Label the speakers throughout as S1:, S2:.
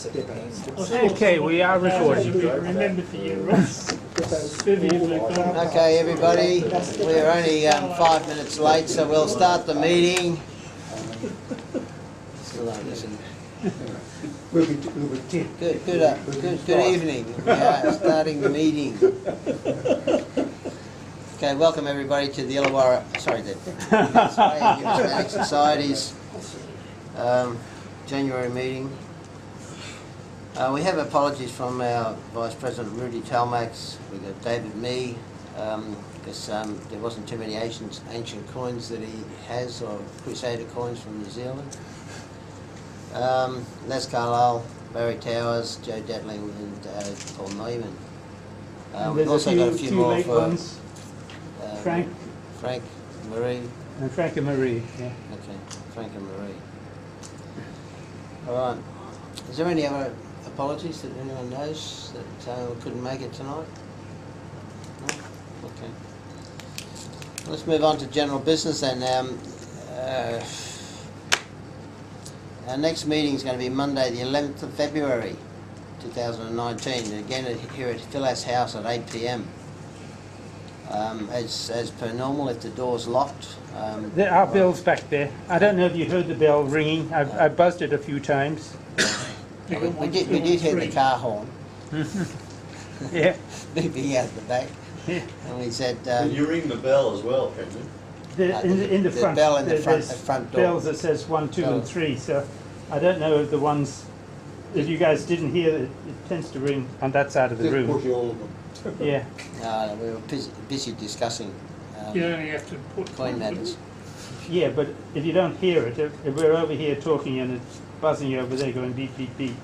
S1: Okay, we are recording.
S2: Remember to you, Ross.
S3: Okay, everybody, we're only 5 minutes late, so we'll start the meeting. Still don't listen. Good evening. We are starting the meeting. Okay, welcome everybody to the Illawarra, the Australian Numismatic Society's January meeting. We have apologies from our Vice President Rudy Talmax. We've got David Mee, because there wasn't too many ancient coins that he has, or Crusader coins from New Zealand. Les Carlisle, Barry Towers, Joe Datling and Paul Neumann. We've also got a few more for
S1: Frank
S3: Marie.
S1: and Frank and Marie, yeah.
S3: Okay, Frank and Marie. All right. Is there any other apologies that anyone knows that couldn't make it tonight? No? Okay. Let's move on to general business then. Our next meeting is going to be Monday the 11th of February 2019, again here at Phyllis House at 8 p.m. As per normal, if the door's locked.
S1: There are bells back there. I don't know if you heard the bell ringing. I buzzed it a few times.
S3: We did hear the car horn.
S1: Yeah.
S3: Beeping out the back.
S1: Yeah.
S3: And we said...
S4: Can you ring the bell as well, can you?
S1: In the front,
S3: bell in the
S1: there's
S3: front door.
S1: bells that says 1, 2 and 3, so I don't know if the ones, if you guys didn't hear it, it tends to ring on that side of the room. Yeah.
S3: We were busy discussing
S2: You only have to put
S3: coin matters.
S1: Yeah, but if you don't hear it, if we're over here talking and it's buzzing over there going beep, beep, beep.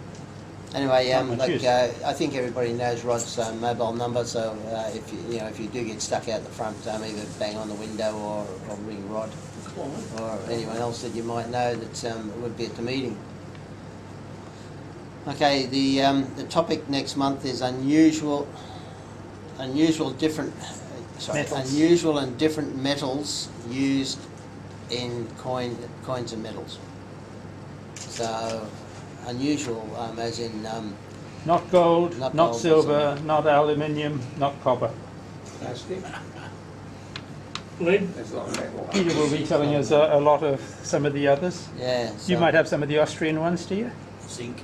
S3: Anyway,
S1: Not much use.
S3: I think everybody knows Rod's mobile number, so if you do get stuck out the front, either bang on the window or ring Rod or anyone else that you might know that would be at the meeting. Okay, the topic next month is unusual and different metals used in coins and metals. So unusual, as in
S1: Not gold,
S3: Not
S1: not
S3: gold,
S1: silver, not aluminium, not copper.
S2: lead.
S1: Peter will be telling us a lot of some of the others.
S3: yeah. So,
S1: You might have some of the Austrian ones, do you?
S4: Zinc.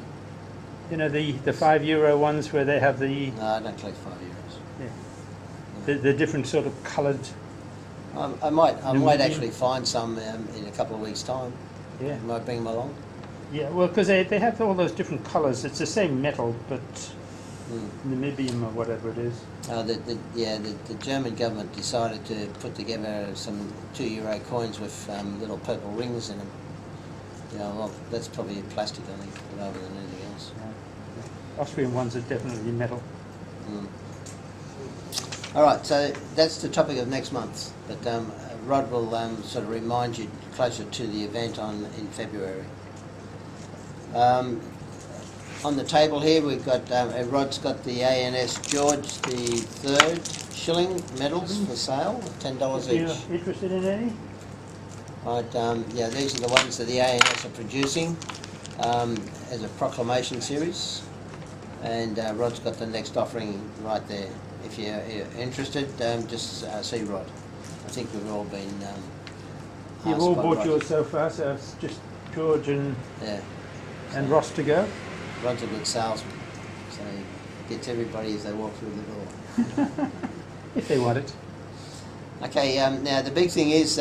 S1: You know, the €5 ones where they have the
S3: no, I don't collect €5.
S1: the different sort of coloured.
S3: I might actually find some in a couple of weeks' time.
S1: Yeah.
S3: I might bring them along.
S1: Yeah, well, because they have all those different colours. It's the same metal, but Namibium or whatever it is.
S3: The German government decided to put together some €2 coins with little purple rings in them. Well, that's probably plastic, I think, rather than anything else.
S1: Yeah. Austrian ones are definitely metal.
S3: All right, so that's the topic of next month. But Rod will sort of remind you closer to the event in February. On the table here, we've got Rod's got the ANS George III shilling medals for sale, $10
S1: If
S3: each.
S1: you're interested in any?
S3: Right, these are the ones that the ANS are producing as a proclamation series, and Rod's got the next offering right there. If you're interested, just see Rod. I think we've all been
S1: You've
S3: asked
S1: all
S3: by
S1: bought
S3: Rod.
S1: yours so far, so it's just George and Ross to go.
S3: Rod's a good salesman, so he gets everybody as they walk through the door.
S1: If they want it.
S3: Okay, now the big thing is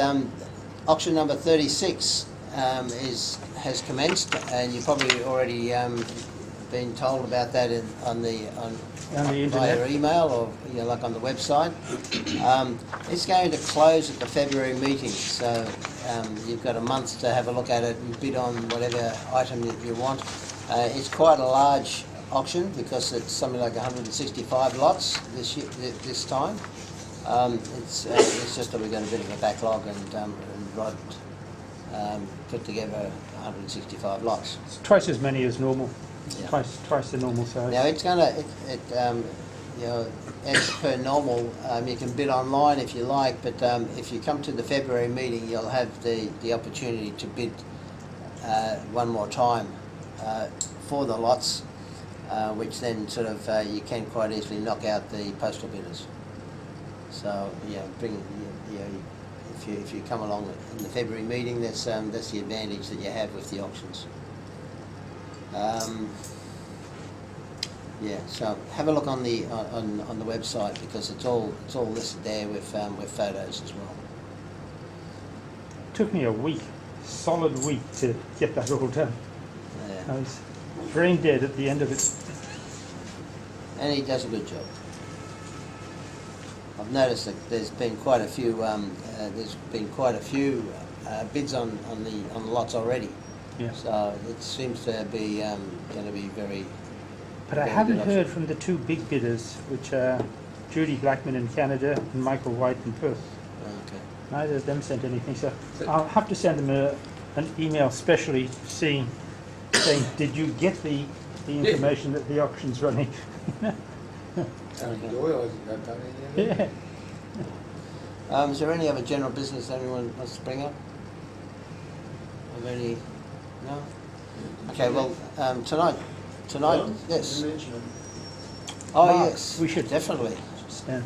S3: auction number 36 has commenced, and you've probably already been told about that on the
S1: internet.
S3: via email or like on the website. It's going to close at the February meeting, so you've got a month to have a look at it and bid on whatever item that you want. It's quite a large auction because it's something like 165 lots this time. It's just that we've got a bit of a backlog, and Rod put together 165 lots.
S1: It's twice as many as normal.
S3: Yeah.
S1: Twice the normal size.
S3: Now it's going to, as per normal, you can bid online if you like, but if you come to the February meeting, you'll have the opportunity to bid one more time for the lots, which then sort of you can quite easily knock out the postal bidders. So if you come along in the February meeting, that's the advantage that you have with the auctions. Yeah, so have a look on the website, because it's all listed there with photos as well.
S1: Took me a week, solid week, to get that all done.
S3: Yeah.
S1: I was brain dead at the end of it.
S3: And he does a good job. I've noticed that there's been quite a few bids on the lots already.
S1: Yeah.
S3: So it seems to be going to be very.
S1: But I
S3: very
S1: haven't
S3: good
S1: heard
S3: option.
S1: from the two big bidders, which are Judy Blackman in Canada and Michael White in Perth.
S3: Okay.
S1: Neither of them sent anything, so I'll have to send them an email specially saying, did you get the information that the auction's running? Yeah.
S3: Is there any other general business anyone wants to bring up? Of any? No. Okay. Well, tonight, yes. Oh
S1: Mark,
S3: yes,
S1: we should
S3: definitely.
S1: Stand.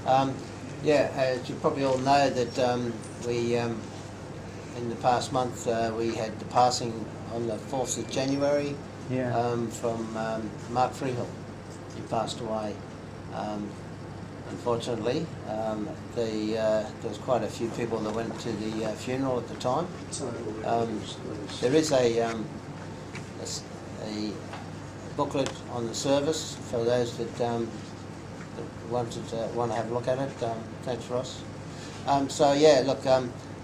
S3: Yeah, as you probably all know that we in the past month we had the passing on the 4th of January
S1: Yeah.
S3: from Mark Freehill. He passed away. Unfortunately, there was quite a few people that went to the funeral at the time. There is a booklet on the service for those that want to have a look at it. Thanks, Ross. So yeah, look,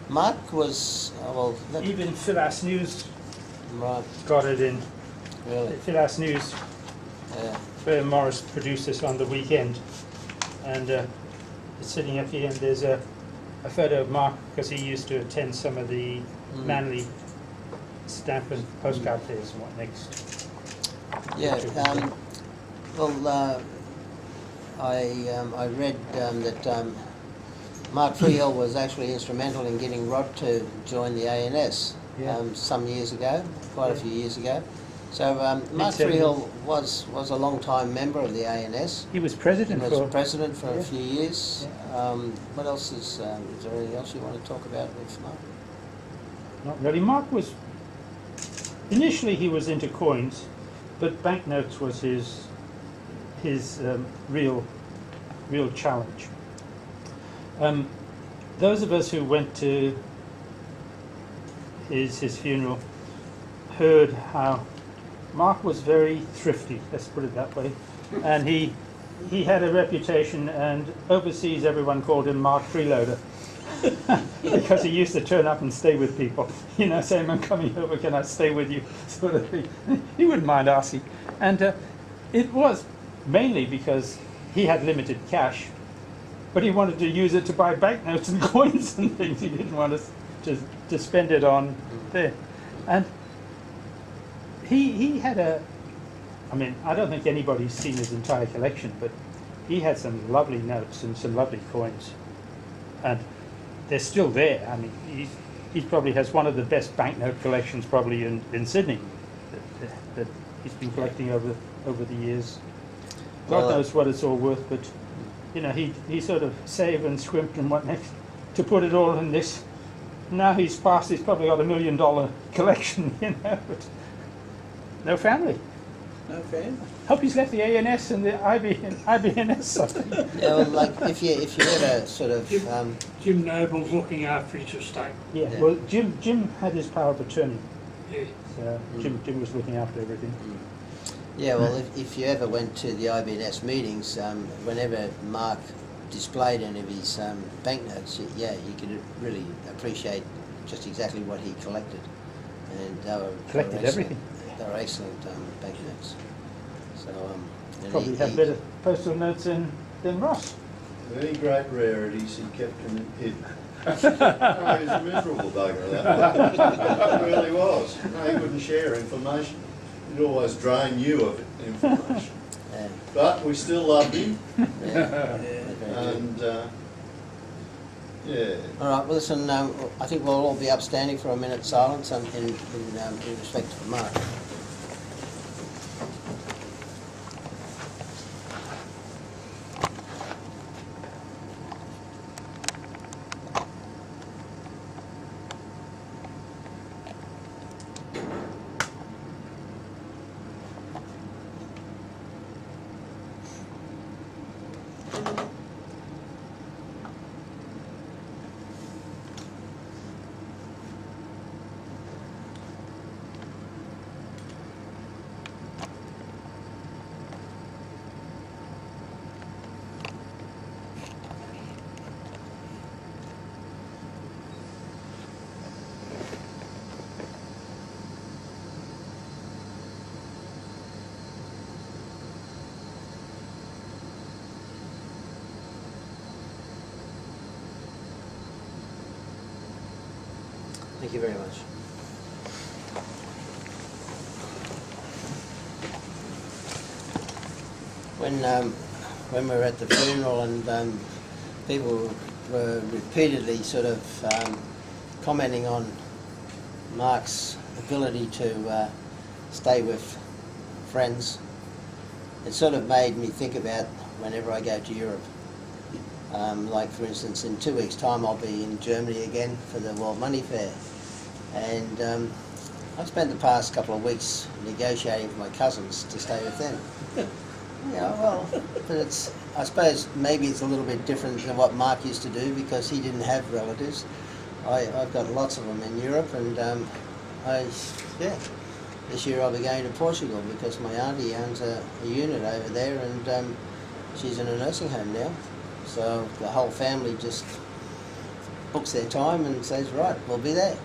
S3: Mark was
S1: Even Philas News
S3: right,
S1: got it in.
S3: really,
S1: Philas News, where Morris produced this on the weekend. And it's sitting up here, and there's a photo of Mark, because he used to attend some of the Manly stamp and postcard fairs and what next.
S3: yeah. I read that Mark Freehill was actually instrumental in getting Rod to join the ANS some years ago, quite a few years ago. So Mark Freehill was a long-time member of the ANS.
S1: He was president
S3: For a few years. What else is there anything else you want to talk about with Mark?
S1: Not really. Mark was, initially he was into coins, but banknotes was his real challenge. Those of us who went to his funeral heard how Mark was very thrifty, let's put it that way, and he had a reputation, and overseas everyone called him Mark Freeloader because he used to turn up and stay with people, saying, I'm coming over, can I stay with you, sort of thing. He wouldn't mind asking. And it was mainly because he had limited cash, but he wanted to use it to buy banknotes and coins and things. He didn't want us to spend it on there. And he had I don't think anybody's seen his entire collection, but he had some lovely notes and some lovely coins. And they're still there. I mean, he probably has one of the best banknote collections probably in Sydney that he's been collecting over the years. God knows what it's all worth, but he sort of saved and scrimped and what next to put it all in this. Now he's passed, he's probably got $1 million collection, but no family.
S3: No family.
S1: Hope he's left the ANS and the IBNS something.
S3: Yeah, well, like if you ever sort of
S2: Jim Noble's looking after his estate.
S1: Yeah. Well, Jim had his power of attorney,
S2: Yeah.
S1: so Jim was looking after everything.
S3: yeah, well, if you ever went to the IBNS meetings, whenever Mark displayed any of his banknotes, you could really appreciate just exactly what he collected, and
S1: Collected everything.
S3: They were excellent banknotes. So and
S1: Probably had better postal notes than Ross.
S4: Any great rarities he kept him hidden. No, he was a miserable bugger, that one. He really was. No, he wouldn't share information. He'd always drain you of information.
S3: Yeah.
S4: But we still loved him.
S3: Yeah.
S4: And yeah.
S3: All right. Well, listen. I think we'll all be upstanding for a minute's silence in respect to Mark. Thank you very much. When we were at the funeral and people were repeatedly sort of commenting on Mark's ability to stay with friends, it sort of made me think about whenever I go to Europe. Like for instance, in 2 weeks' time I'll be in Germany again for the World Money Fair, and I've spent the past couple of weeks negotiating with my cousins to stay with them. Yeah, well, but I suppose maybe it's a little bit different than what Mark used to do because he didn't have relatives. I've got lots of them in Europe, and this year I'll be going to Portugal because my auntie owns a unit over there, and she's in a nursing home now. So the whole family just books their time and says, right, we'll be there.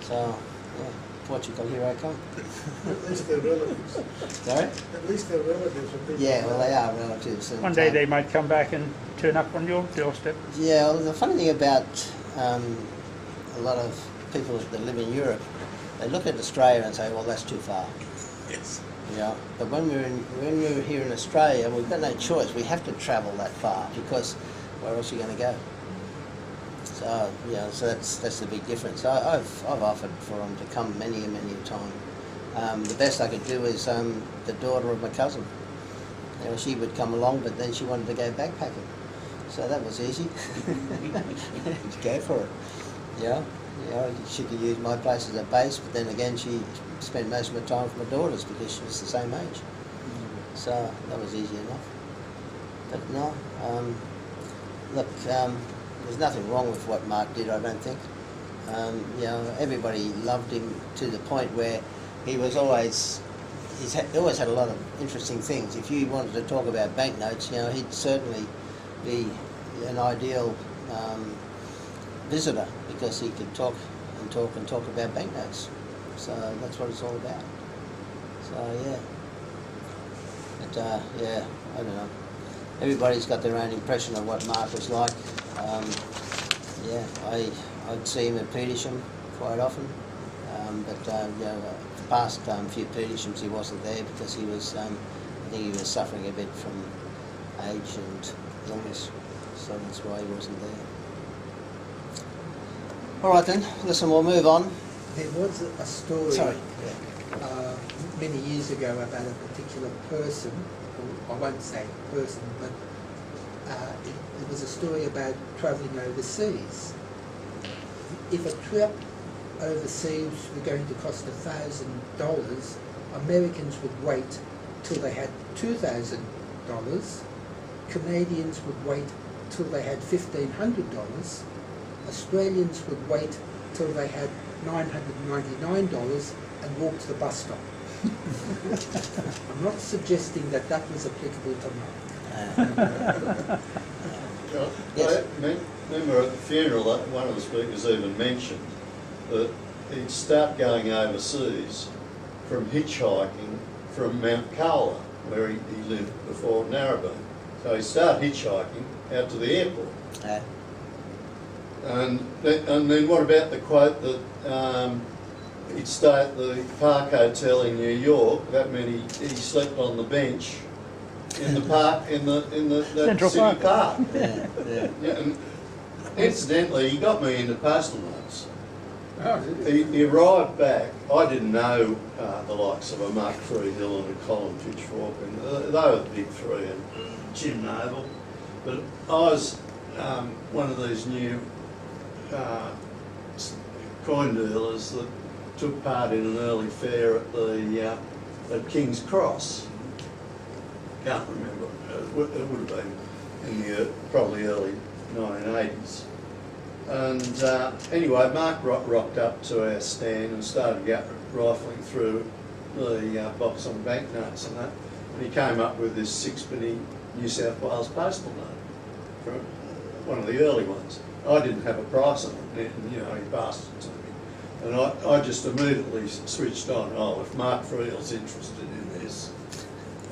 S3: So, yeah, Portugal, here I come.
S5: At least they're relatives.
S3: Sorry?
S5: At least they're relatives. Of people.
S3: Yeah, well, they are relatives. And,
S1: One day they might come back and turn up on your doorstep.
S3: Yeah, well, the funny thing about a lot of people that live in Europe, they look at Australia and say, well, that's too far.
S5: Yes.
S3: Yeah, but when we were here in Australia, we've got no choice. We have to travel that far because where else are you going to go? So yeah, so that's the big difference. I've offered for them to come many a time. The best I could do is the daughter of my cousin. You know, she would come along, but then she wanted to go backpacking, so that was easy. Go for it. Yeah. You know, she could use my place as a base, but then again, she spent most of her time with my daughters because she was the same age. So that was easy enough. But no, look, there's nothing wrong with what Mark did, I don't think. You know, everybody loved him to the point where he was always, he always had a lot of interesting things. If you wanted to talk about banknotes, you know, he'd certainly be an ideal visitor because he could talk about banknotes. So that's what it's all about. So yeah, but yeah, I don't know. Everybody's got their own impression of what Mark was like. Yeah, I'd see him at Petersham quite often, but you know, the past few Petershams he wasn't there because he was, I think he was suffering a bit from age and illness, so that's why he wasn't there. All right then, listen, we'll move on.
S6: There was a story
S3: Sorry.
S6: many years ago about a particular person, or I won't say person, but it was a story about travelling overseas. If a trip overseas was going to cost $1,000, Americans would wait till they had $2,000, Canadians would wait till they had $1,500, Australians would wait till they had $999 and walk to the bus stop. I'm not suggesting that that was applicable to Mark.
S3: Yes.
S4: I remember at the funeral that one of the speakers even mentioned that he'd start going overseas from hitchhiking from Mount Carla, where he lived before Narrabeen. So he'd start hitchhiking out to the airport. And then what about the quote that he'd stay at the Park Hotel in New York? That meant he slept on the bench in the park in the
S1: Central
S4: city park.
S3: Yeah, yeah.
S4: Yeah, and incidentally, he got me into postal notes.
S2: Oh, did
S4: He arrived back. I didn't know the likes of a Mark Freehill and a Colin Pitchfork, and they were the big three, and Jim Noble. But I was one of these new coin dealers that took part in an early fair at the at King's Cross. Can't remember. It would have been in the probably early 1980s. And anyway, Mark rocked up to our stand and started rifling through the box on banknotes and that. And he came up with this sixpenny New South Wales postal note from one of the early ones. I didn't have a price on it, and you know, he passed it to me. And I just immediately switched on, oh, if Mark Freel's interested in this,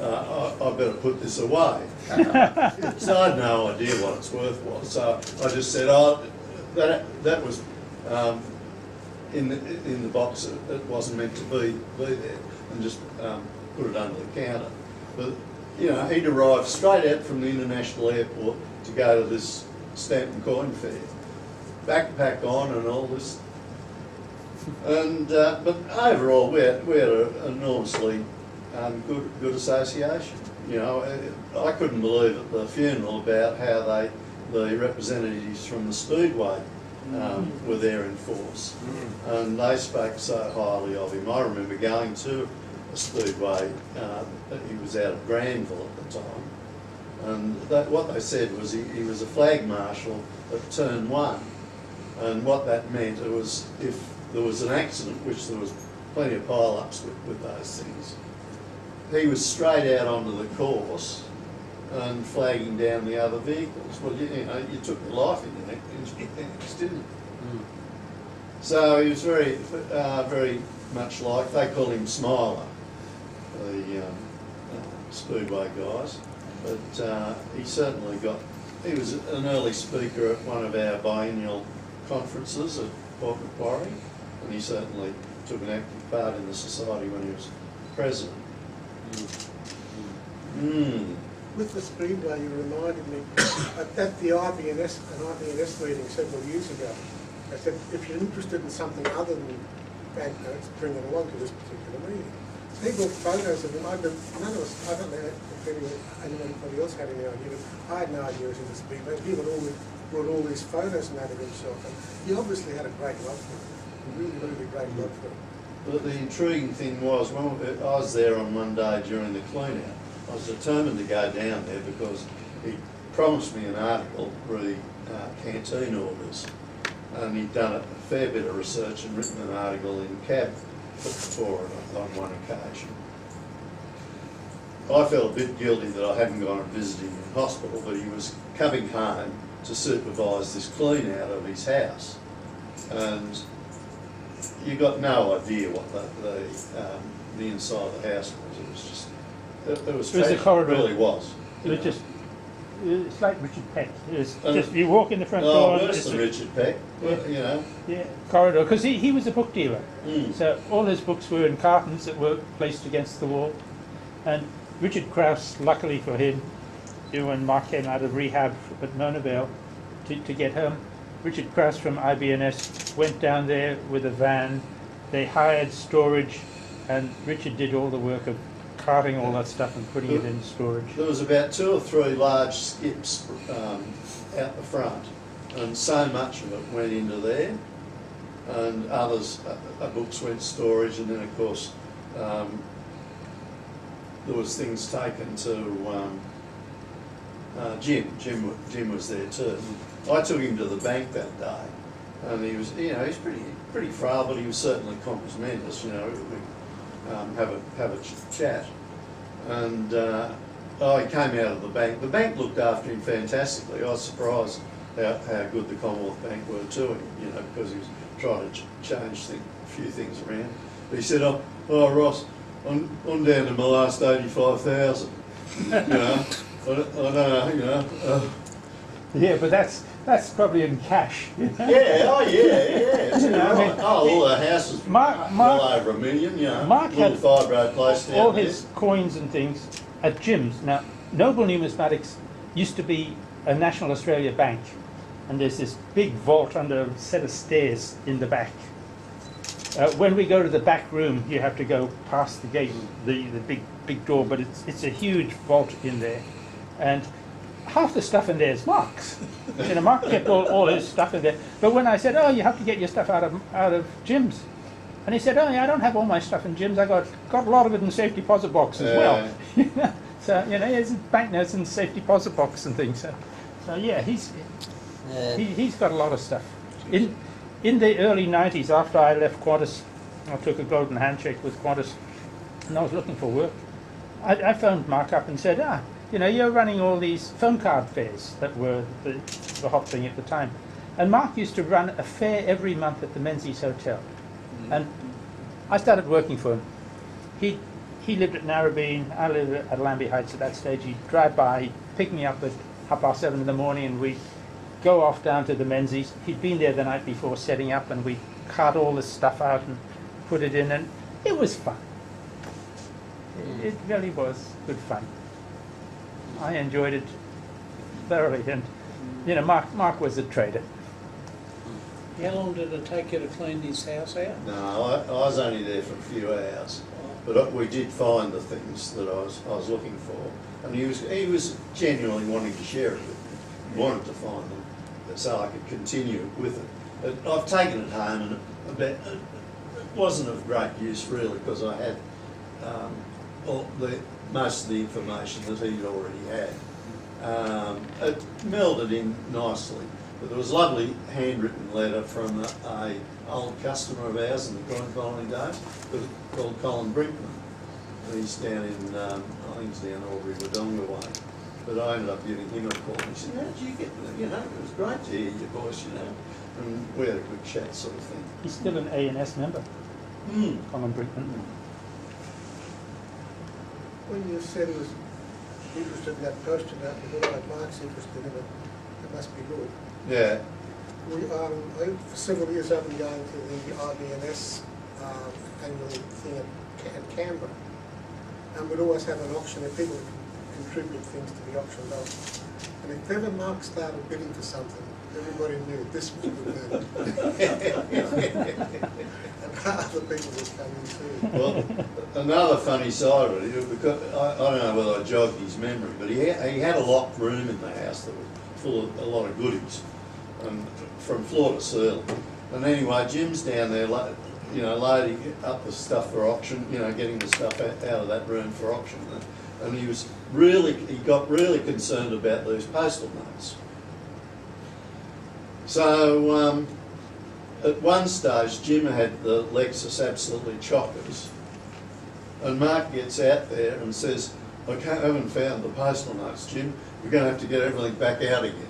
S4: I better put this away. So I had no idea what its worth was. So I just said, oh, that was in the box that wasn't meant to be there, and just put it under the counter. But you know, he'd arrived straight out from the international airport to go to this stamp and coin fair, backpack on and all this. And but overall, we had an enormously good association. You know, I couldn't believe at the funeral about how the representatives from the Speedway were there in force, and they spoke so highly of him. I remember going to a Speedway. He was out of Granville at the time, and what they said was he was a flag marshal at turn 1, and what that meant it was if there was an accident, which there was plenty of pile-ups with those things, he was straight out onto the course and flagging down the other vehicles. Well, you know, you took your life in your hands, didn't you? So he was very much like, they called him Smiler, the Speedway guys. But he was an early speaker at one of our biennial conferences at Port Macquarie, and he certainly took an active part in the society when he was president.
S5: With the Speedway, you reminded me, at the IBNS meeting several years ago, I said, if you're interested in something other than banknotes, bring it along to this particular meeting. They brought photos of them. I don't know if anybody else had any idea, but I had no idea it was in the Speedway. He brought all these photos and that of himself, and he obviously had a great love for it. Really great love for it.
S4: But the intriguing thing was, when I was there on one day during the clean-out, I was determined to go down there because he promised me an article re canteen orders, and he'd done a fair bit of research and written an article in cab for it on one occasion. I felt a bit guilty that I hadn't gone and visited him in hospital, but he was coming home to supervise this clean-out of his house, and you got no idea what the inside of the house was. It was just, it was
S1: a corridor.
S4: It really was.
S1: It was just, it's like Richard Peck. It's just, you walk in the front door.
S4: Oh, worse than Richard Peck,
S1: yeah,
S4: you know.
S1: Yeah, corridor, because he was a book dealer. So all his books were in cartons that were placed against the wall. And Richard Krauss, luckily for him, when Mark came out of rehab at Mona Vale to get home, Richard Krauss from IBNS went down there with a van. They hired storage, and Richard did all the work of carting all that stuff and putting it in storage.
S4: There was about 2 or 3 large skips out the front, and so much of it went into there, and others, books went storage, and then of course there was things taken to Jim. Jim was there too. I took him to the bank that day, and he was, you know, he's pretty frail, but he was certainly compass-mentis. You know, we have a chat, and he came out of the bank. The bank looked after him fantastically. I was surprised how good the Commonwealth Bank were to him, you know, because he was trying to change a few things around. But he said, "Oh, Ross, I'm down to my last 85,000. You know, I don't know, you know."
S1: Yeah, but that's probably in cash.
S4: Yeah, oh yeah. You know, right. All the houses well over $1 million, you know.
S1: Mark
S4: little
S1: had
S4: fibro place down
S1: all
S4: there.
S1: his coins and things at Jim's. Now, Noble Numismatics used to be a National Australia bank, and there's this big vault under a set of stairs in the back. When we go to the back room, you have to go past the gate, the big door, but it's a huge vault in there, and half the stuff in there is Mark's. You know, Mark kept all his stuff in there. But when I said, "Oh, you have to get your stuff out of Jim's," and he said, "Oh, yeah, I don't have all my stuff in Jim's. I got a lot of it in safe deposit box as well." So you know, there's banknotes in safe deposit box and things. So yeah, he's got a lot of stuff. In the early 90s, after I left Qantas, I took a golden handshake with Qantas, and I was looking for work. I phoned Mark up and said, you know, you're running all these phone card fairs that were the hot thing at the time. And Mark used to run a fair every month at the Menzies Hotel. And I started working for him. He lived at Narrabeen, I lived at Lambie Heights at that stage. He'd drive by, he'd pick me up at 7:30 in the morning, and we'd go off down to the Menzies. He'd been there the night before setting up, and we'd cut all this stuff out and put it in, and it was fun. It really was good fun. I enjoyed it thoroughly, and you know, Mark was a trader.
S2: How long did it take you to clean this house out?
S4: No, I was only there for a few hours, but we did find the things that I was looking for, and he was genuinely wanting to share it with me. He wanted to find them so I could continue with it. But I've taken it home, and it wasn't of great use really, because I had most of the information that he'd already had. It melded in nicely. But there was a lovely handwritten letter from a old customer of ours in the Crime Colony days, called Colin Brinkman. He's down in, I think he's down Albury Wodonga way. But I ended up giving him a call. He said, "How did you get there? You know, it was great to hear your voice, you know." And we had a good chat, sort of thing.
S1: He's still an A&S member, Colin Brinkman.
S5: When you said he was interested in that poster, that Mark's interested in it, it must be good.
S4: Yeah.
S5: For several years I've been going to the IBNS annual thing at Canberra, and we'd always have an auction where people contribute things to be auctioned off. And if ever Mark started bidding for something, everybody knew this was a good man. And other people would come in too.
S4: Well, another funny side of it, because I don't know whether I jogged his memory, but he had a locked room in the house that was full of a lot of goodies, and from floor to ceiling. And anyway, Jim's down there, you know, loading up the stuff for auction, you know, getting the stuff out of that room for auction. And he got really concerned about these postal notes. So at one stage, Jim had the Lexus absolutely chockers, and Mark gets out there and says, "I haven't found the postal notes, Jim. We're going to have to get everything back out again."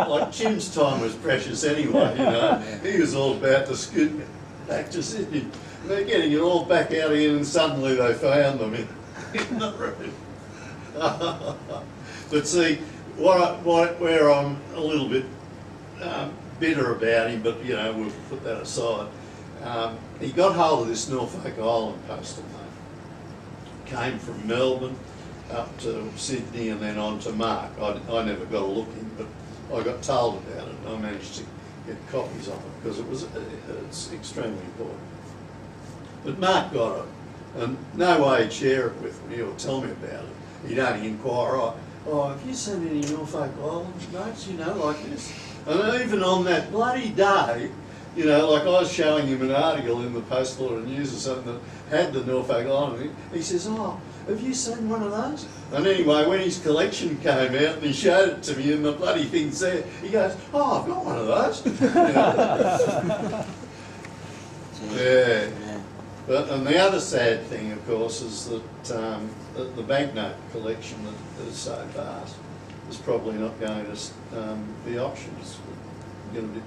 S4: Like Jim's time was precious anyway, you know. He was all about to scoot back to Sydney. They're getting it all back out again, and suddenly they found them in the room. But see, where I'm a little bit bitter about him, but you know, we'll put that aside. He got hold of this Norfolk Island postal note. Came from Melbourne up to Sydney and then on to Mark. I never got a look in, but I got told about it. I managed to get copies of it because it's extremely important. But Mark got it, and no way he'd share it with me or tell me about it. He'd only inquire, "Oh, have you seen any Norfolk Island notes, you know, like this?" And even on that bloody day, you know, like I was showing him an article in the Post Order News or something that had the Norfolk Island, he says, "Oh, have you seen one of those?" And anyway, when his collection came out and he showed it to me and the bloody thing's there, he goes, "Oh, I've got one of those." Yeah. But, and the other sad thing, of course, is that the banknote collection that is so vast is probably not going to be auctioned. It's going to be,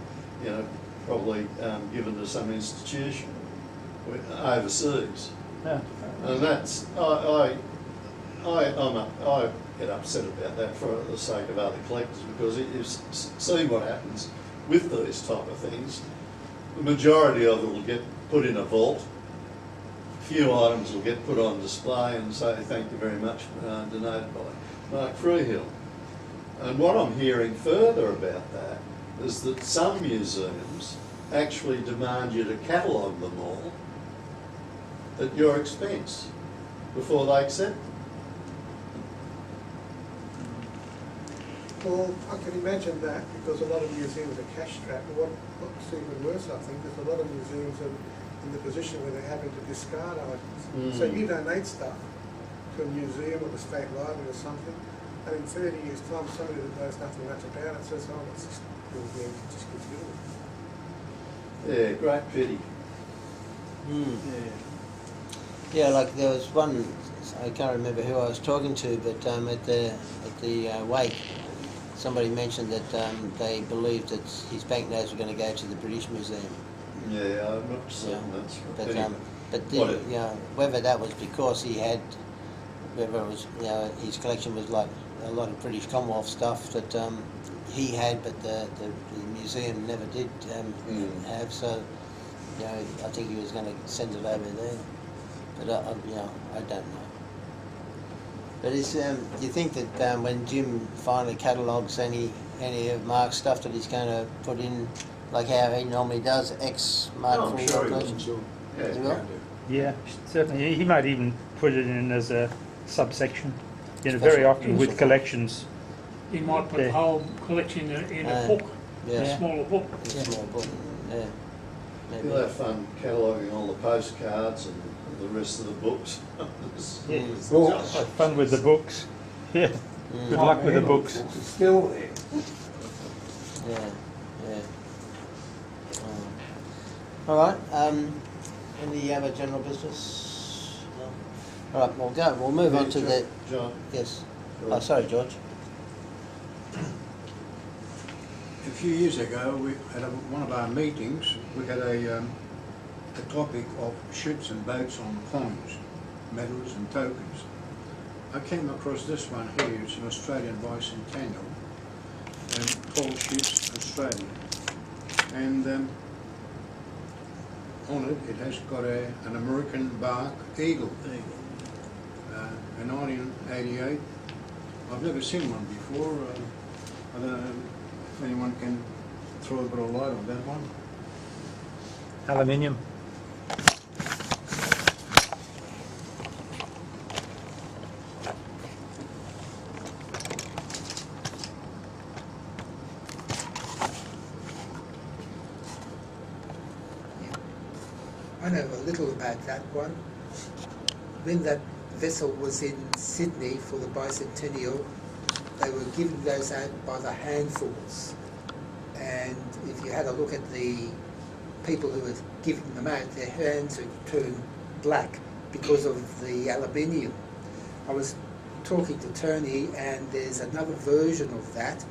S4: you know, probably given to some institution overseas. Yeah. And that's, I get upset about that for the sake of other collectors, because you've seen what happens with these type of things. The majority of it will get put in a vault. Few items will get put on display and say thank you very much, donated by Mark Freehill. And what I'm hearing further about that is that some museums actually demand you to catalogue them all at your expense before they accept them.
S5: Well, I can imagine that, because a lot of museums are cash strapped. What's even worse, I think, is a lot of museums are in the position where they're having to discard items. So you donate stuff to a museum or the state library or something, and in 30 years' time, somebody that knows nothing much about it says, "Oh, it's just museum, just gets rid of it."
S4: Yeah, great pity.
S3: Yeah, like there was one, I can't remember who I was talking to, but at the wake, somebody mentioned that they believed that his banknotes were going to go to the British Museum.
S4: Yeah, I'm not certain that's
S3: But
S4: anyway.
S3: you know, whether that was because he had whether it was, you know, his collection was like a lot of British Commonwealth stuff that he had, but the museum never did have. So, you know, I think he was going to send it over there, but you know, I don't know. But it's you think that when Jim finally catalogues any of Mark's stuff, that he's going to put in, like how he normally does, X Mark
S4: Oh, I'm
S3: full
S4: sure he will.
S3: location?
S4: Yeah,
S3: He will?
S1: Yeah, certainly. He might even put it in as a subsection. You know,
S3: Special-
S1: very often with
S3: special.
S1: collections.
S2: You might put
S1: Yeah.
S2: the whole collection in a book,
S3: Yeah.
S2: a smaller book.
S3: It's a small book. Yeah. Maybe.
S4: He'll have fun cataloguing all the postcards and the rest of the books.
S1: Yeah.
S4: Books.
S1: Have fun with the books. Yeah.
S3: Mm.
S1: Good luck with the books.
S7: It's still there.
S3: Yeah, yeah. All right. Any other general business? No. All right. We'll go. We'll move on to the.
S4: John,
S3: Yes. Oh, sorry, George.
S7: A few years ago, we at one of our meetings, we had a topic of ships and boats on coins, medals and tokens. I came across this one here. It's an Australian bicentennial, and Tall Ships Australia. And on it, it has got an American bark eagle. In 1988. I've never seen one before. I don't know if anyone can throw a bit of light on that one.
S1: Aluminium.
S6: I know a little about that one. When that vessel was in Sydney for the bicentennial, they were giving those out by the handfuls. And if you had a look at the people who were giving them out, their hands would turn black because of the aluminium. I was talking to Tony, and there's another version of that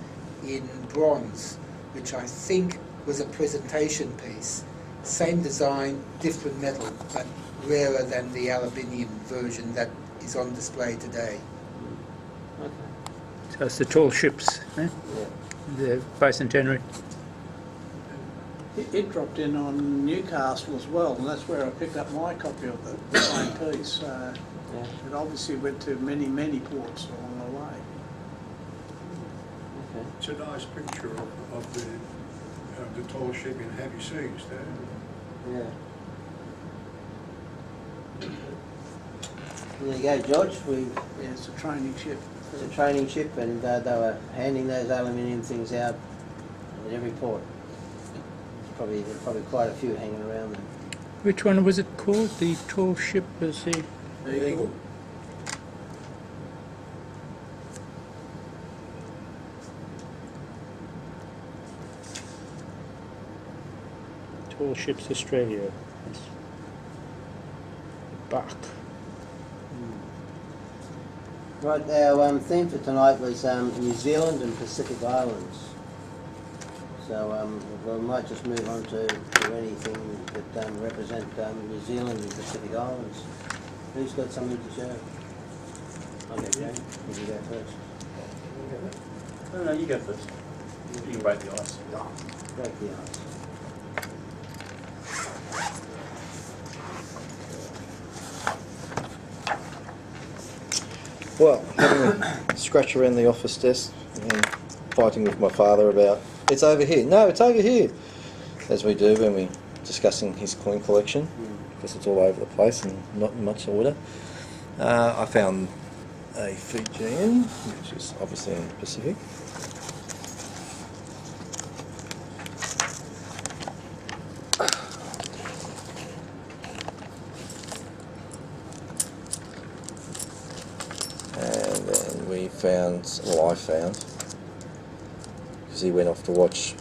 S6: in bronze, which I think was a presentation piece. Same design, different metal, but rarer than the aluminium version that is on display today.
S3: Okay.
S1: So it's the tall ships, eh?
S3: Yeah.
S1: The bicentenary.
S2: It dropped in on Newcastle as well, and that's where I picked up my copy of the same piece.
S3: Yeah.
S2: It obviously went to many ports along the way.
S3: Okay.
S7: It's a nice picture of the tall ship in heavy seas there.
S3: Yeah. There you go, George.
S2: Yeah, it's a training ship.
S3: It's a training ship, and they were handing those aluminium things out at every port. There's probably quite a few hanging around them.
S1: Which one was it called? The tall ship was the...
S2: Eagle.
S1: Tall Ships Australia. Yes. Bark.
S3: Right, our theme for tonight was New Zealand and Pacific Islands. So we might just move on to anything that represent New Zealand and Pacific Islands. Who's got something to share? Okay, Jane, you can go first.
S8: No, you go first. You can break the ice.
S3: Break the ice.
S8: Well, having a scratch around the office desk and fighting with my father about, it's over here. No, it's over here. As we do when we're discussing his coin collection, because it's all over the place and not in much order. I found a Fijian, which is obviously in the Pacific. And then we found, well I found, because he went off to watch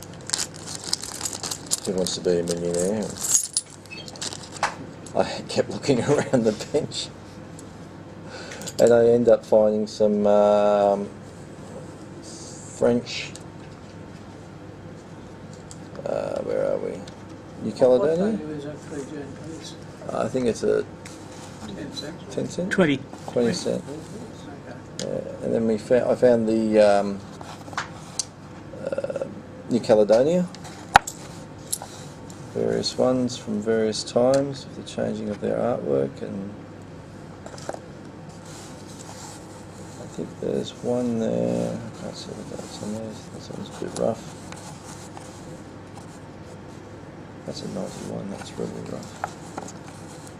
S8: Who Wants to Be a Millionaire. I kept looking around the bench and I ended up finding some French, where are we? New Caledonia?
S2: What value is that Fijian piece?
S8: I think it's a
S2: 10 cents.
S8: 10 cent?
S1: 20.
S8: 20 cent.
S2: Okay.
S8: And then I found the New Caledonia. Various ones from various times of the changing of their artwork, and I think there's one there. I can't see the dates on these. This one's a bit rough. That's a 91. That's really rough.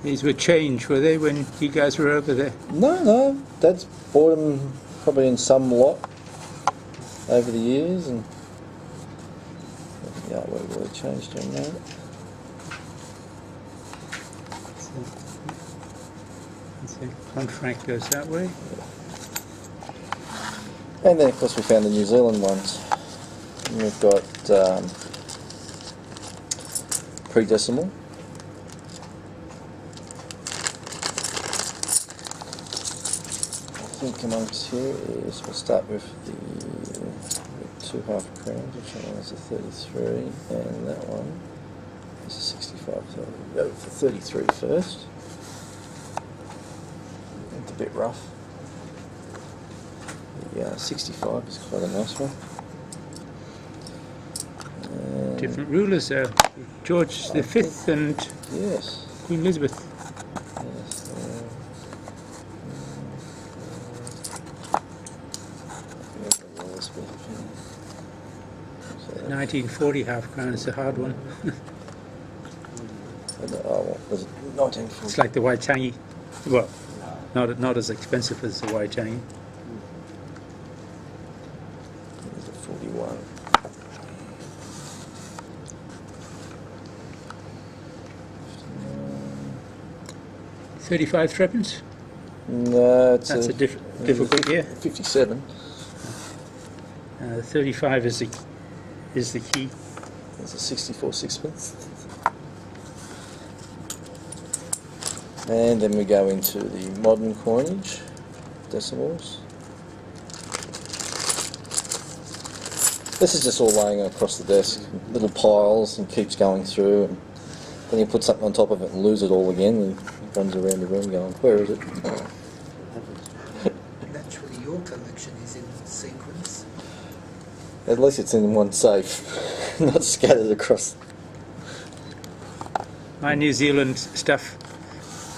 S1: These were changed, were they, when you guys were over there?
S8: No. Dad's bought them probably in some lot over the years, and I think the artwork really changed on that.
S1: Contract goes that way.
S8: And then of course we found the New Zealand ones. And we've got pre-decimal. I think amongst here is, we'll start with the 2 half crowns, which one is a 33, and that one is a 65. So we'll go for 33 first. It's a bit rough. The 65 is quite a nice one. And
S1: Different rulers there. George V and
S8: yes.
S1: Queen Elizabeth.
S8: Yes.
S1: 1940 half crown is a hard one.
S8: Was it 1940?
S1: It's like the white tangy. Well, not as expensive as the white tangy.
S8: There's a 41.
S1: $35 threepence.
S8: No, it's
S1: That's a difficult year.
S8: 57.
S1: 35 is the key.
S8: There's a 64 sixpence. And then we go into the modern coinage, decimals. This is just all laying across the desk, little piles, and keeps going through. And then you put something on top of it and lose it all again. And he runs around the room going, "Where is it?"
S6: Naturally, your collection is in sequence.
S8: At least it's in one safe, not scattered across.
S1: My New Zealand stuff,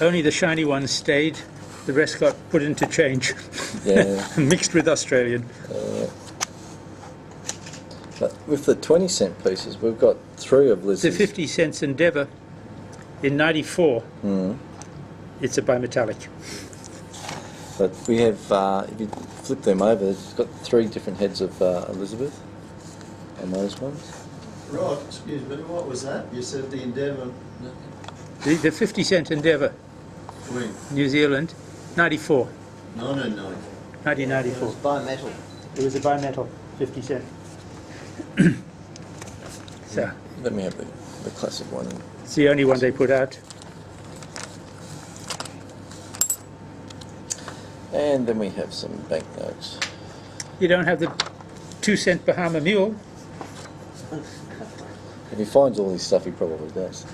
S1: only the shiny ones stayed. The rest got put into change.
S8: Yeah.
S1: Mixed with Australian.
S8: But with the 20-cent pieces, we've got 3 of
S1: The
S8: Liz's.
S1: 50 cents Endeavour in 94. It's a bimetallic.
S8: But we have, if you flip them over, it's got 3 different heads of Elizabeth on those ones.
S4: Right, excuse me, what was that? You said the Endeavour
S1: The 50 cent Endeavour,
S4: when?
S1: New Zealand, 94.
S4: 1990.
S3: It
S1: 1994.
S3: was bimetal.
S1: It was a bimetal, 50 cent. So,
S8: Let me have the classic one.
S1: it's the only one they put out.
S8: And then we have some banknotes.
S1: You don't have the 2 cent Bahama Mule.
S8: If he finds all this stuff, he probably does.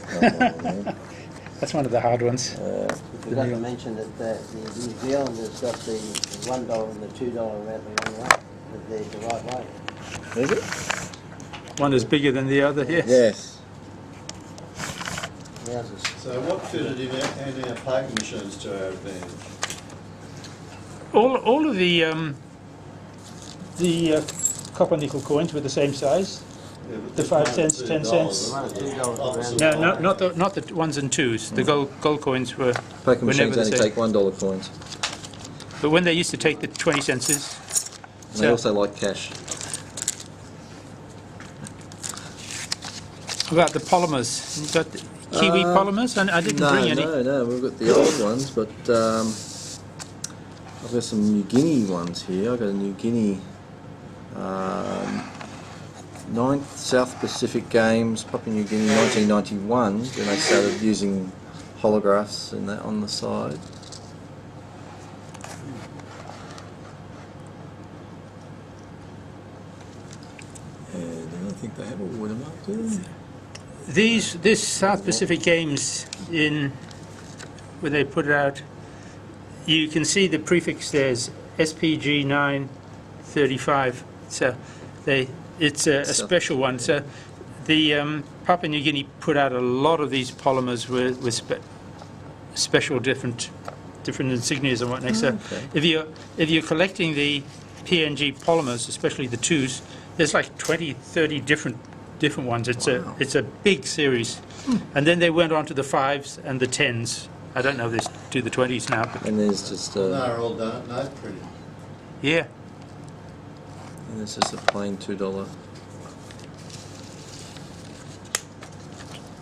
S1: That's one of the hard ones.
S3: We forgot to mention that the New Zealanders got the $1 and the $2 about the wrong way, but they're the right way.
S8: Is it?
S1: One is bigger than the other, yes.
S8: Yes.
S3: Ours is
S4: So what fitted in our poker machines to our advantage?
S1: All of the copper nickel coins were the same size.
S4: Yeah, but
S1: The
S4: this
S1: 5
S4: one
S1: cents,
S4: at
S1: 10
S4: $2,
S1: cents.
S3: One at $2
S4: Opposite
S3: around.
S1: No, not the ones and twos. The gold coins were
S8: Poker
S1: were never
S8: machines
S1: the
S8: only
S1: same.
S8: take $1 coins.
S1: But when they used to take the 20 cents,
S8: And they also like cash.
S1: about the polymers. You got the Kiwi polymers, and I didn't bring any.
S8: No, we've got the old ones, but I've got some New Guinea ones here. I've got a New Guinea 9th South Pacific Games, Papua New Guinea 1991, when they started using holographs and that on the side. And I don't think they have a watermark, do they?
S1: This South Pacific Games when they put it out, you can see the prefix there is SPG 935. So it's a special one. So the Papua New Guinea put out a lot of these polymers with special different insignias and whatnot. So if you're collecting the PNG polymers, especially the 2s, there's like 20, 30 different ones. It's a big series. And then they went on to the 5s and the 10s. I don't know if they do the 20s now. But
S8: And there's just
S4: They're all done, no, pretty.
S1: yeah.
S8: and there's just a plain $2.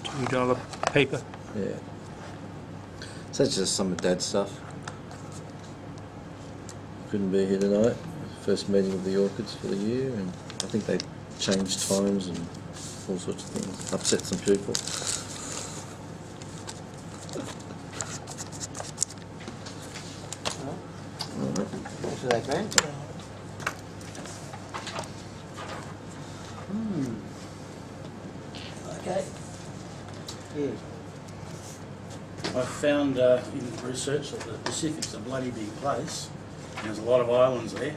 S1: $2 paper.
S8: Yeah. So that's just some of Dad's stuff. Couldn't be here tonight. First meeting of the orchids for the year, and I think they changed times and all sorts of things. Upset some people.
S3: Thanks for that, Grant. Okay. Yeah.
S2: I found in research that the Pacific's a bloody big place. There's a lot of islands there.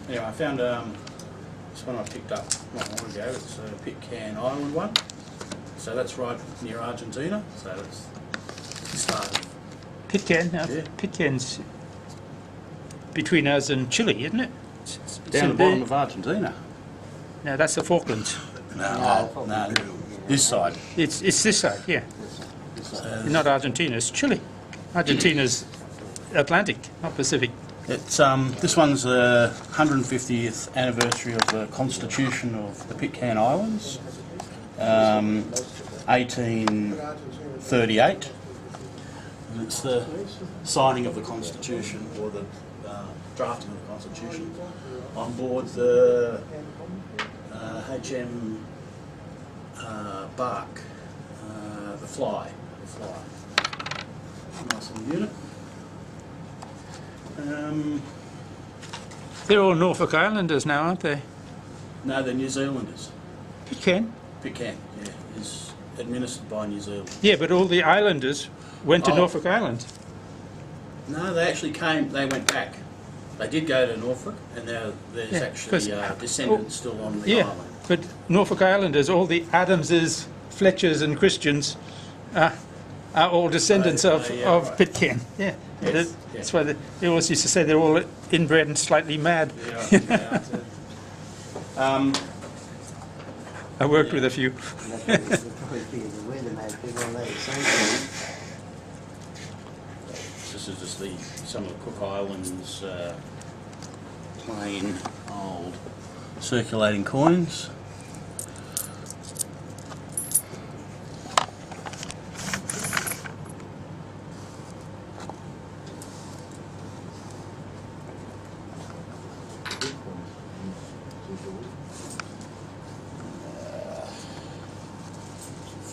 S2: Anyway, I found this one I picked up not long ago. It's a Pitcairn Island one. So that's right near Argentina. So that's the start.
S1: Pitcairn.
S2: Yeah.
S1: Pitcairn's between us and Chile, isn't it? It's
S2: Down the bottom of Argentina.
S1: No, that's the Falklands.
S2: No, this side.
S1: It's this side, yeah. Not Argentina, it's Chile. Argentina's Atlantic, not Pacific.
S2: It's this one's the 150th anniversary of the Constitution of the Pitcairn Islands, 1838. And it's the signing of the Constitution, or the drafting of the Constitution, on board the HM Bark, the Fly. Nice little unit.
S1: They're all Norfolk Islanders now, aren't they?
S2: No, they're New Zealanders.
S1: Pitcairn?
S2: Pitcairn, yeah, is administered by New Zealand.
S1: Yeah, but all the islanders went to
S2: Oh.
S1: Norfolk Island.
S2: No, they actually came, they went back. They did go to Norfolk, and there's
S1: Yeah,
S2: actually
S1: 'cause-
S2: descendants still on the
S1: Yeah,
S2: island.
S1: but Norfolk Islanders, all the Adamses, Fletchers and Christians are all descendants of
S2: right.
S1: Pitcairn. Yeah,
S2: Yes,
S1: that's why they always used to say they're all inbred and slightly mad.
S2: Yeah.
S1: I worked with a few.
S3: That's probably figured the weather made people all that same.
S2: This is just some of the Cook Islands plain old circulating coins.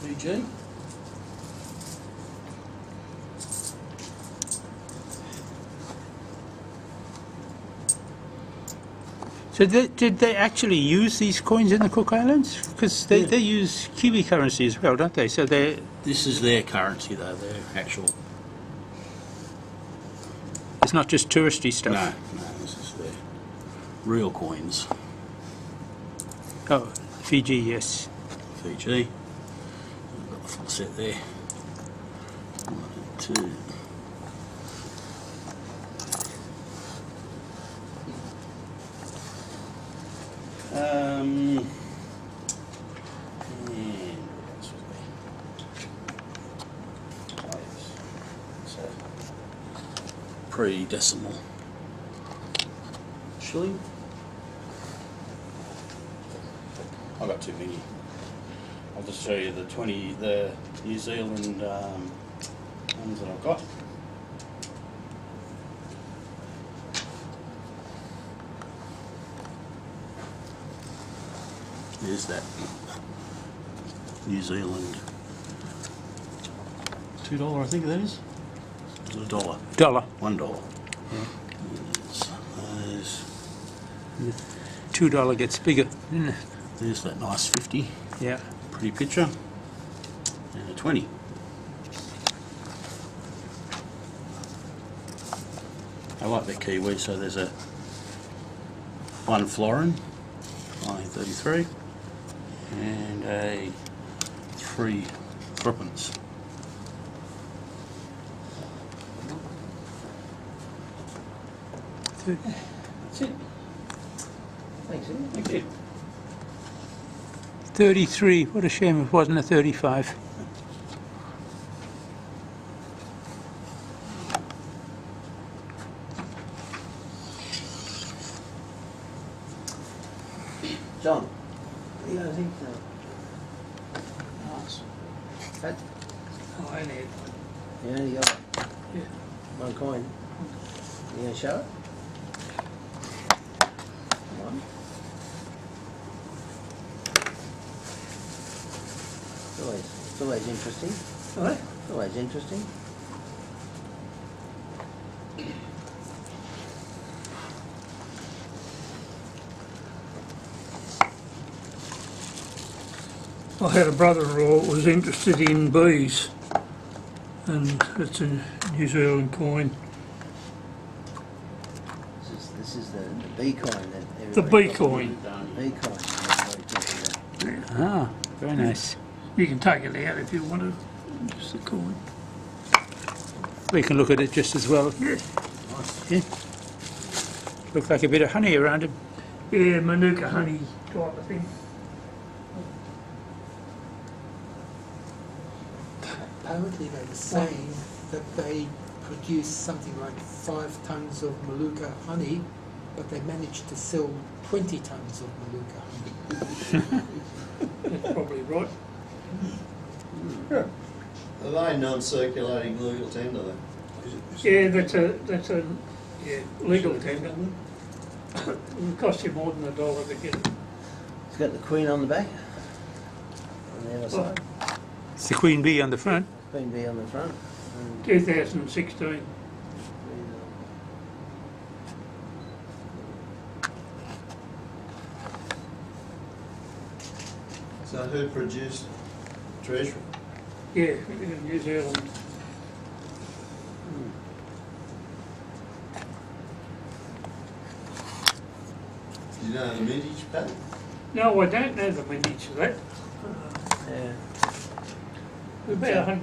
S2: Fiji.
S1: So did they actually use these coins in the Cook Islands? Because they use Kiwi currency as well, don't they? So they
S2: This is their currency though, their actual.
S1: it's not just touristy stuff.
S2: No, this is their real coins.
S1: Oh, Fiji, yes.
S2: Fiji. We've got the full set there. 1 and 2. And what else was there? Oh, yes. So, pre-decimal shilling. I've got too many. I'll just show you the New Zealand ones that I've got. There's that New Zealand $2, I think that is. Is it a dollar?
S1: Dollar.
S2: $1. There's
S1: $2 gets bigger.
S2: there's that nice 50.
S1: Yeah.
S2: Pretty picture. And a 20. I like the kiwi, so there's a 1 florin, 1933, and a 3 threepence. That's it.
S3: Thanks, Ian.
S2: Thank you.
S1: 33. What a shame it wasn't a 35.
S3: John, what do you guys think? Pat,
S6: Oh, I need
S3: you only got
S6: Yeah.
S3: 1 coin. You gonna show it? Come on. It's always interesting.
S6: What?
S3: It's always interesting.
S9: I had a brother-in-law that was interested in bees, and it's a New Zealand coin.
S3: This is the bee coin that
S9: The
S3: everybody...
S9: bee coin.
S3: Bee coin. Everybody talks about.
S1: Ah, very nice.
S9: You can take it out if you want to. Just the coin.
S1: We can look at it just as well.
S9: Yeah.
S1: Yeah. Look like a bit of honey around it.
S9: Yeah, Manuka honey type of thing.
S6: Apparently they were saying that they produced something like 5 tons of Manuka honey, but they managed to sell 20 tons of Manuka honey.
S9: That's probably right.
S4: Are they non-circulating legal tender then?
S9: Yeah, that's a legal tender. But it will cost you more than $1 to get it.
S3: It's got the queen on the back. On the other side.
S1: It's the queen bee on the front.
S3: Queen bee on the front. And
S9: 2016.
S4: So who produced Treasury?
S9: Yeah, in New Zealand.
S4: Do you know the mintage, Pat?
S9: No, I don't know the mintage of that.
S3: yeah.
S9: About $170 or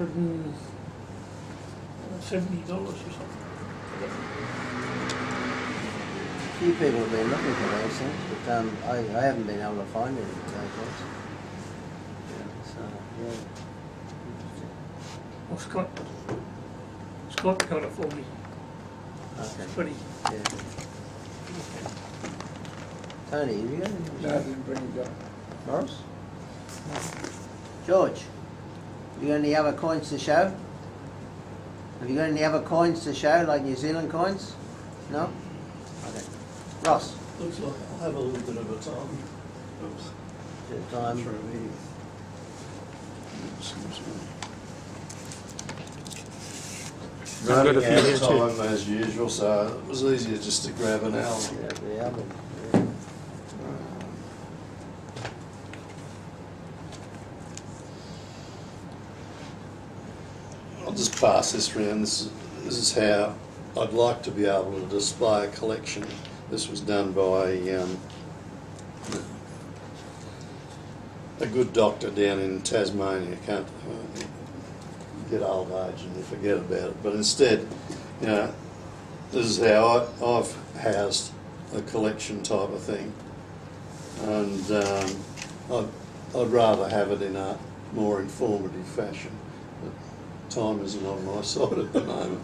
S9: something.
S3: A few people have been looking for those things, but I haven't been able to find any of those ones. Yeah, so, yeah.
S9: Well, Scott got it for me.
S3: Okay.
S9: Pretty.
S3: Yeah. Tony, have you got any?
S7: No, I didn't bring it up.
S3: Morris? George, have you got any other coins to show? Have you got any other coins to show, like New Zealand coins? No? Okay. Ross?
S4: Looks like I'll have a little bit of a time.
S3: Bit of time.
S4: Through here.
S1: I've got a
S4: Running
S1: few
S4: out
S1: here
S4: of
S1: too.
S4: time as usual, so it was easier just to grab an album.
S3: Yeah, the album. Yeah.
S4: I'll just pass this round. This is how I'd like to be able to display a collection. This was done by a good doctor down in Tasmania. Can't get old age and you forget about it. But instead, you know, this is how I've housed a collection type of thing, and I'd rather have it in a more informative fashion. But time isn't on my side at the moment.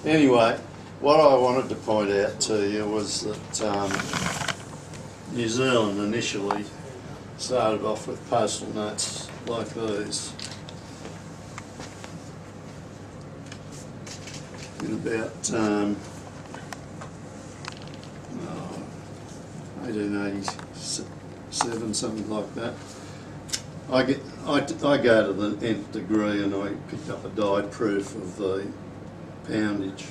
S4: Anyway, what I wanted to point out to you was that New Zealand initially started off with postal notes like these. In about 1887, something like that. I go to the nth degree and I picked up a dyed proof of the poundage.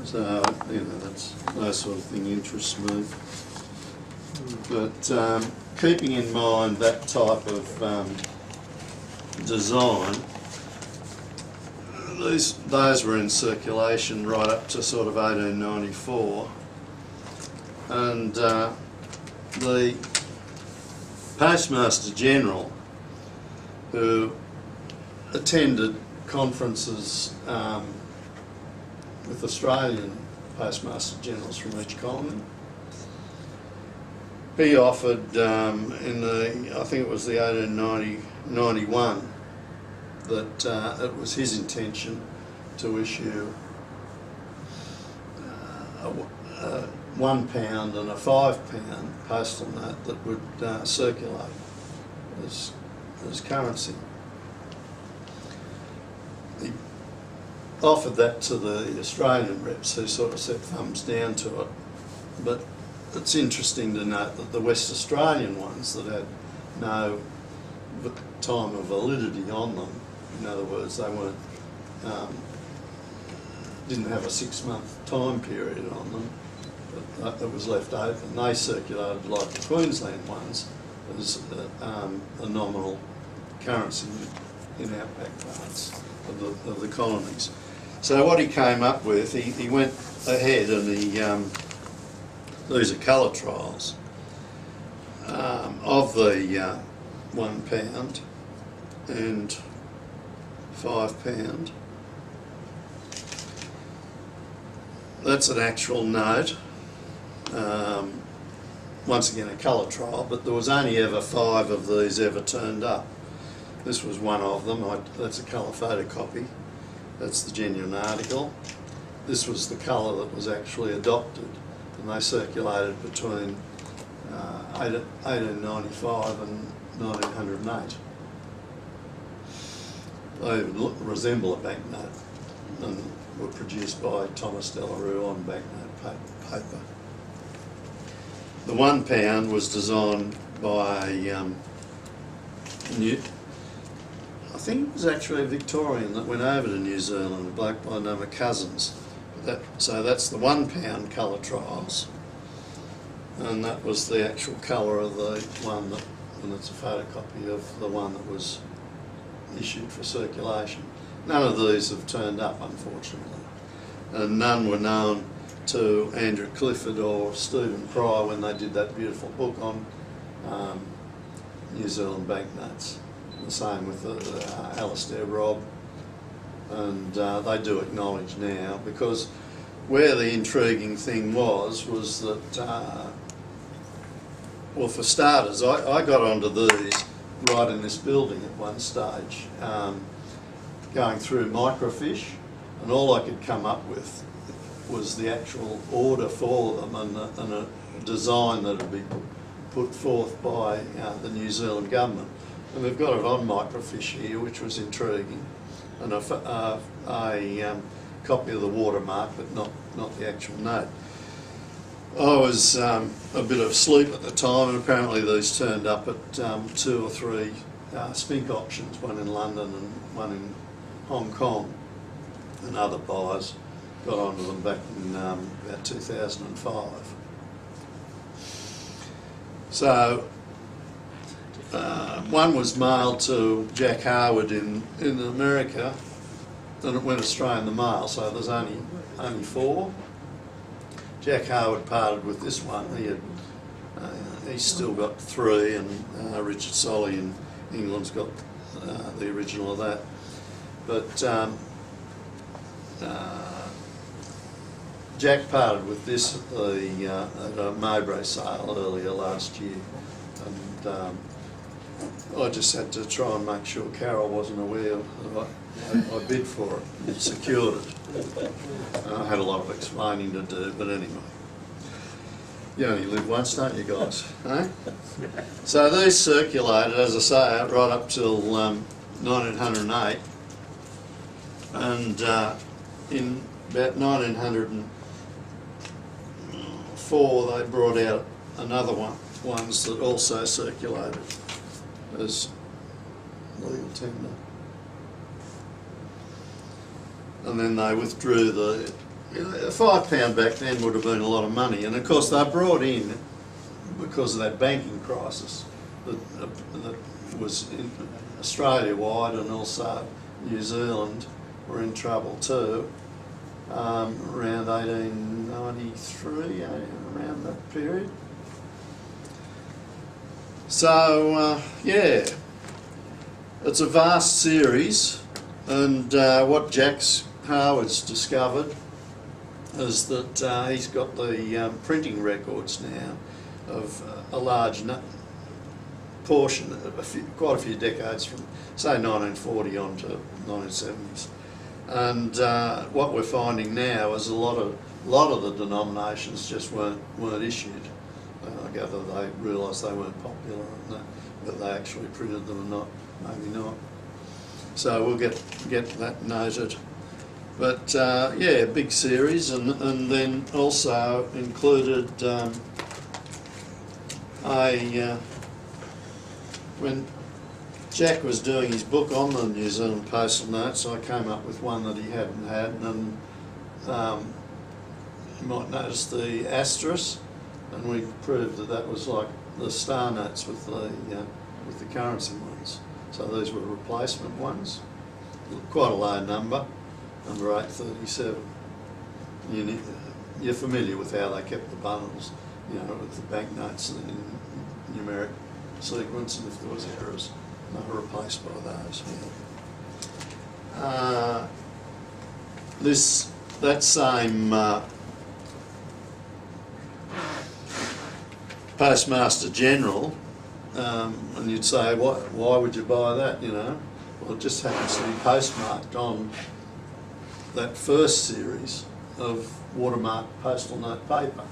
S4: So, you know, that sort of thing interests me. But keeping in mind that type of design, those were in circulation right up to sort of 1894, and the Postmaster General, who attended conferences with Australian Postmaster Generals from each colony, he offered in the, I think it was the 1891, that it was his intention to issue a £1 and a £5 postal note that would circulate as currency. He offered that to the Australian reps, who sort of set thumbs down to it, but it's interesting to note that the West Australian ones that had no time of validity on them, in other words, they weren't, didn't have a 6-month time period on them, but it was left open. They circulated like the Queensland ones as a nominal currency in outback parts of the colonies. So what he came up with, he went ahead and these are colour trials of the £1 and £5. That's an actual note. Once again a colour trial, but there was only ever 5 of these ever turned up. This was one of them. That's a colour photocopy. That's the genuine article. This was the colour that was actually adopted, and they circulated between 1895 and 1908. They resemble a banknote and were produced by Thomas Delarue on banknote paper. The £1 was designed by I think it was actually a Victorian that went over to New Zealand, a bloke by the name of Cousins. So that's the £1 colour trials, and that was the actual colour of the one that, and it's a photocopy of the one that was issued for circulation. None of these have turned up, unfortunately, and none were known to Andrew Clifford or Stephen Pryor when they did that beautiful book on New Zealand banknotes. The same with Alistair Robb, and they do acknowledge now, because where the intriguing thing was that, well, for starters, I got onto these right in this building at one stage, going through microfiche, and all I could come up with was the actual order for them and a design that had been put forth by the New Zealand government. And we've got it on microfiche here, which was intriguing, and a copy of the watermark, but not the actual note. I was a bit asleep at the time, and apparently these turned up at 2 or 3 Spink auctions, one in London and one in Hong Kong, and other buyers got onto them back in about 2005. So one was mailed to Jack Harwood in America, and it went astray in the mail, so there's only 4. Jack Harwood parted with this one. He's still got 3, and Richard Solly in England's got the original of that. But Jack parted with this at a Mowbray sale earlier last year, and I just had to try and make sure Carol wasn't aware that I bid for it and secured it. I had a lot of explaining to do, but anyway. You only live once, don't you guys? Eh? So these circulated, as I say, right up till 1908, and in about 1904 they brought out another ones that also circulated as legal tender. And then they withdrew the £5 back then would have been a lot of money, and of course they brought in, because of that banking crisis that was in Australia-wide and also New Zealand, were in trouble too, around 1893, around that period. So, yeah, it's a vast series, and what Jack's Harwood's discovered is that he's got the printing records now of a large portion, quite a few decades from, say, 1940 on to 1970s. And what we're finding now is a lot of the denominations just weren't issued. I gather they realised they weren't popular and that, but they actually printed them or not, maybe not. So we'll get that noted. But yeah, big series, and then also included when Jack was doing his book on the New Zealand postal notes, I came up with one that he hadn't had, and you might notice the asterisk, and we proved that that was like the star notes with the currency ones. So these were replacement ones, quite a low number, number 837. You're familiar with how they kept the bundles, you know, with the banknotes in numeric sequence, and if there was errors, they were replaced by those. Yeah. That same Postmaster General, and you'd say, why would you buy that, you know? Well, it just happens to be postmarked on that first series of watermarked postal note paper.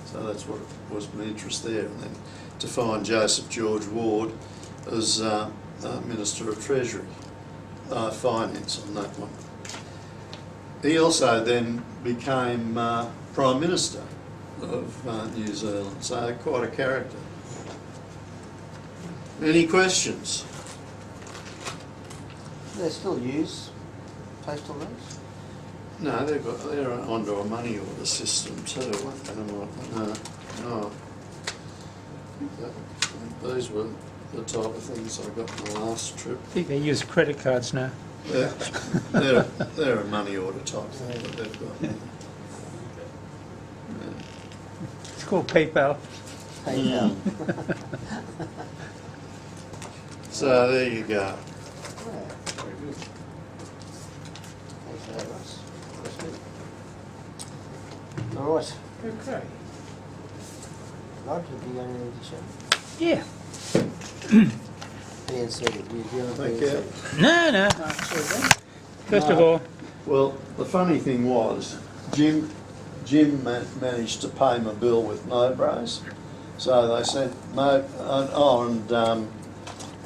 S4: So that's what was my interest there. And then to find Joseph George Ward as Minister of Treasury, Finance on that one. He also then became Prime Minister of New Zealand, so quite a character. Any questions?
S3: They still use postal notes?
S4: No, they're onto a money order system too. No. These were the type of things I got on the last trip.
S1: I think they use credit cards now.
S4: They're a money order type thing that they've got. Yeah.
S1: It's called PayPal.
S3: PayPal.
S4: So there you go.
S3: Very good. Thanks for that, Russ. That's good. All right.
S1: Okay.
S3: Rod, have you got anything to show?
S1: Yeah.
S3: PNC, New Zealand
S4: Thank
S3: PNC.
S4: you.
S1: No. First of all,
S4: Well, the funny thing was, Jim managed to pay my bill with Mowbrays. So they sent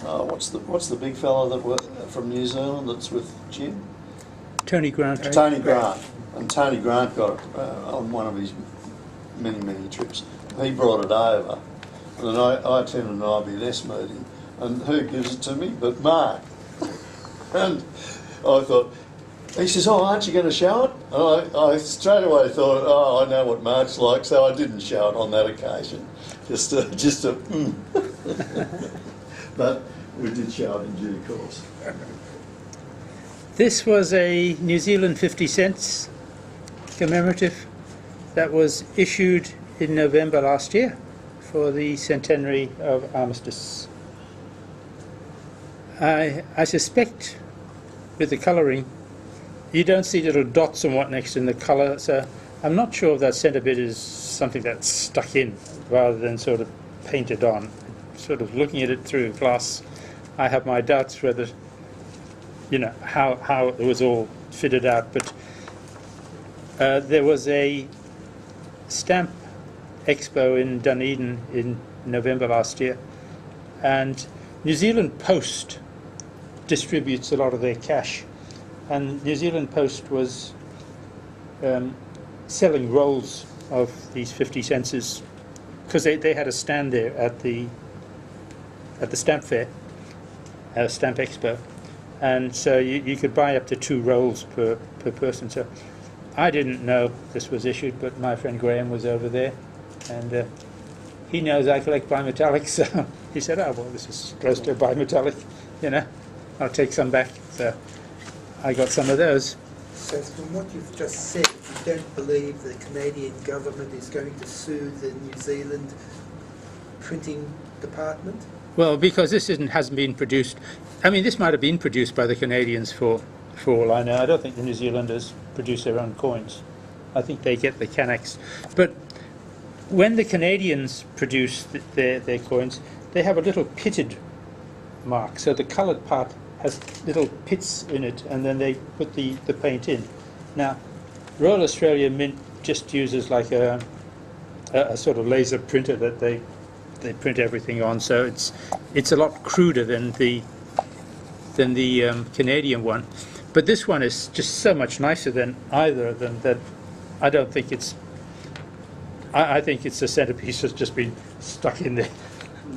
S4: what's the big fella from New Zealand that's with Jim?
S1: Tony Grant.
S4: Tony Grant. And Tony Grant got it on one of his many trips. He brought it over, and I attended an IBS meeting, and who gives it to me but Mark? And I thought, he says, "Oh, aren't you going to show it?" And I straight away thought, "Oh, I know what Mark's like," so I didn't show it on that occasion. Just a But we did show it in due course.
S1: This was a New Zealand 50 cents commemorative that was issued in November last year for the centenary of Armistice. I suspect with the colouring you don't see little dots and what next in the colour, so I'm not sure if that centre bit is something that's stuck in rather than sort of painted on. Sort of looking at it through glass, I have my doubts whether, you know, how it was all fitted out, but there was a stamp expo in Dunedin in November last year, and New Zealand Post distributes a lot of their cash, and New Zealand Post was selling rolls of these 50 cents because they had a stand there at the stamp fair, stamp expo, and so you could buy up to 2 rolls per person. So I didn't know this was issued, but my friend Graham was over there, and he knows I collect bimetallic, so he said, "Oh well, this is close to a bimetallic, you know, I'll take some back." So I got some of those.
S6: So from what you've just said, you don't believe the Canadian government is going to sue the New Zealand printing department?
S1: Well, because this hasn't been produced. I mean, this might have been produced by the Canadians for all I know. I don't think the New Zealanders produce their own coins. I think they get the Canacs. But when the Canadians produce their coins, they have a little pitted mark. So the coloured part has little pits in it, and then they put the paint in. Now, Royal Australia Mint just uses like a sort of laser printer that they print everything on. So it's a lot cruder than the Canadian one. But this one is just so much nicer than either of them that I don't think it's. I think it's a centerpiece that's just been stuck in there.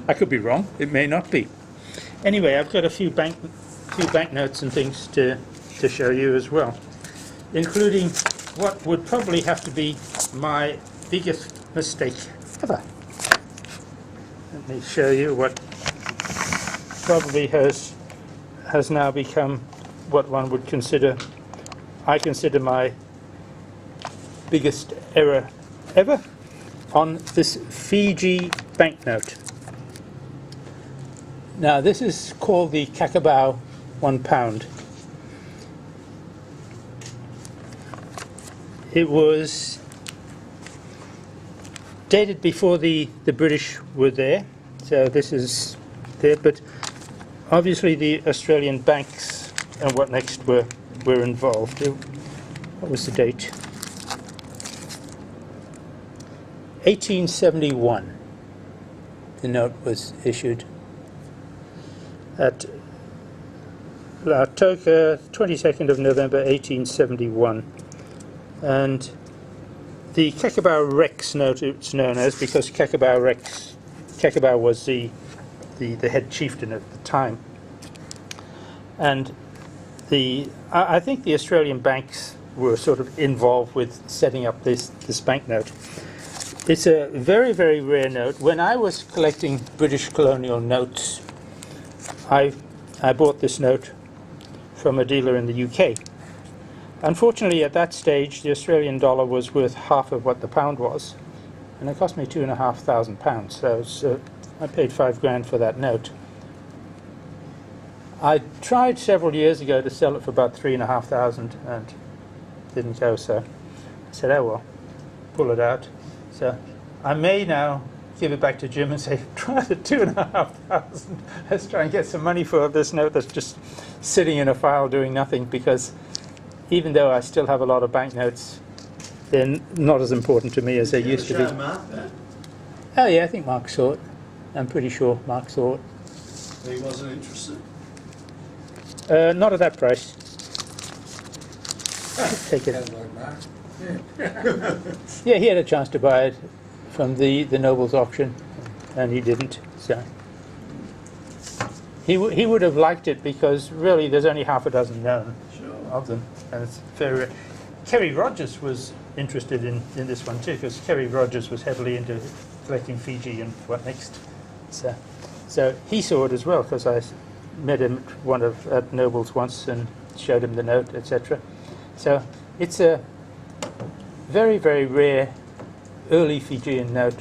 S1: I could be wrong. It may not be. Anyway, I've got a few banknotes and things to show you as well, including what would probably have to be my biggest mistake ever. Let me show you what probably has now become what one would consider, I consider my biggest error ever on this Fiji banknote. Now this is called the Kakabau £1. It was dated before the British were there, so this is there, but obviously the Australian banks and what next were involved. What was the date? 1871 the note was issued at Lautoka, 22nd of November 1871, and the Kakabau Rex note it's known as, because Kakabau was the head chieftain at the time, and I think the Australian banks were sort of involved with setting up this banknote. It's a very, very rare note. When I was collecting British colonial notes, I bought this note from a dealer in the UK. Unfortunately, at that stage, the Australian dollar was worth half of what the pound was, and it cost me £2,500. So I paid $5,000 for that note. I tried several years ago to sell it for about $3,500 and didn't go, so I said, oh well, pull it out. So I may now give it back to Jim and say, try the $2,500. Let's try and get some money for this note that's just sitting in a file doing nothing, because even though I still have a lot of banknotes, they're not as important to me as they used to be.
S4: Mark that?
S1: Oh yeah, I think Mark saw it. I'm pretty sure Mark saw it.
S4: He wasn't interested.
S1: Not at that price. Take it.
S6: Hello, Mark.
S1: Yeah, he had a chance to buy it from the Nobles auction, and he didn't. So he would have liked it, because really there's only half a dozen known of them, and it's very rare. Kerry Rogers was interested in this one too, because Kerry Rogers was heavily into collecting Fiji and what next. So he saw it as well, because I met him at Nobles once and showed him the note, etc. So it's a very, very rare early Fijian note.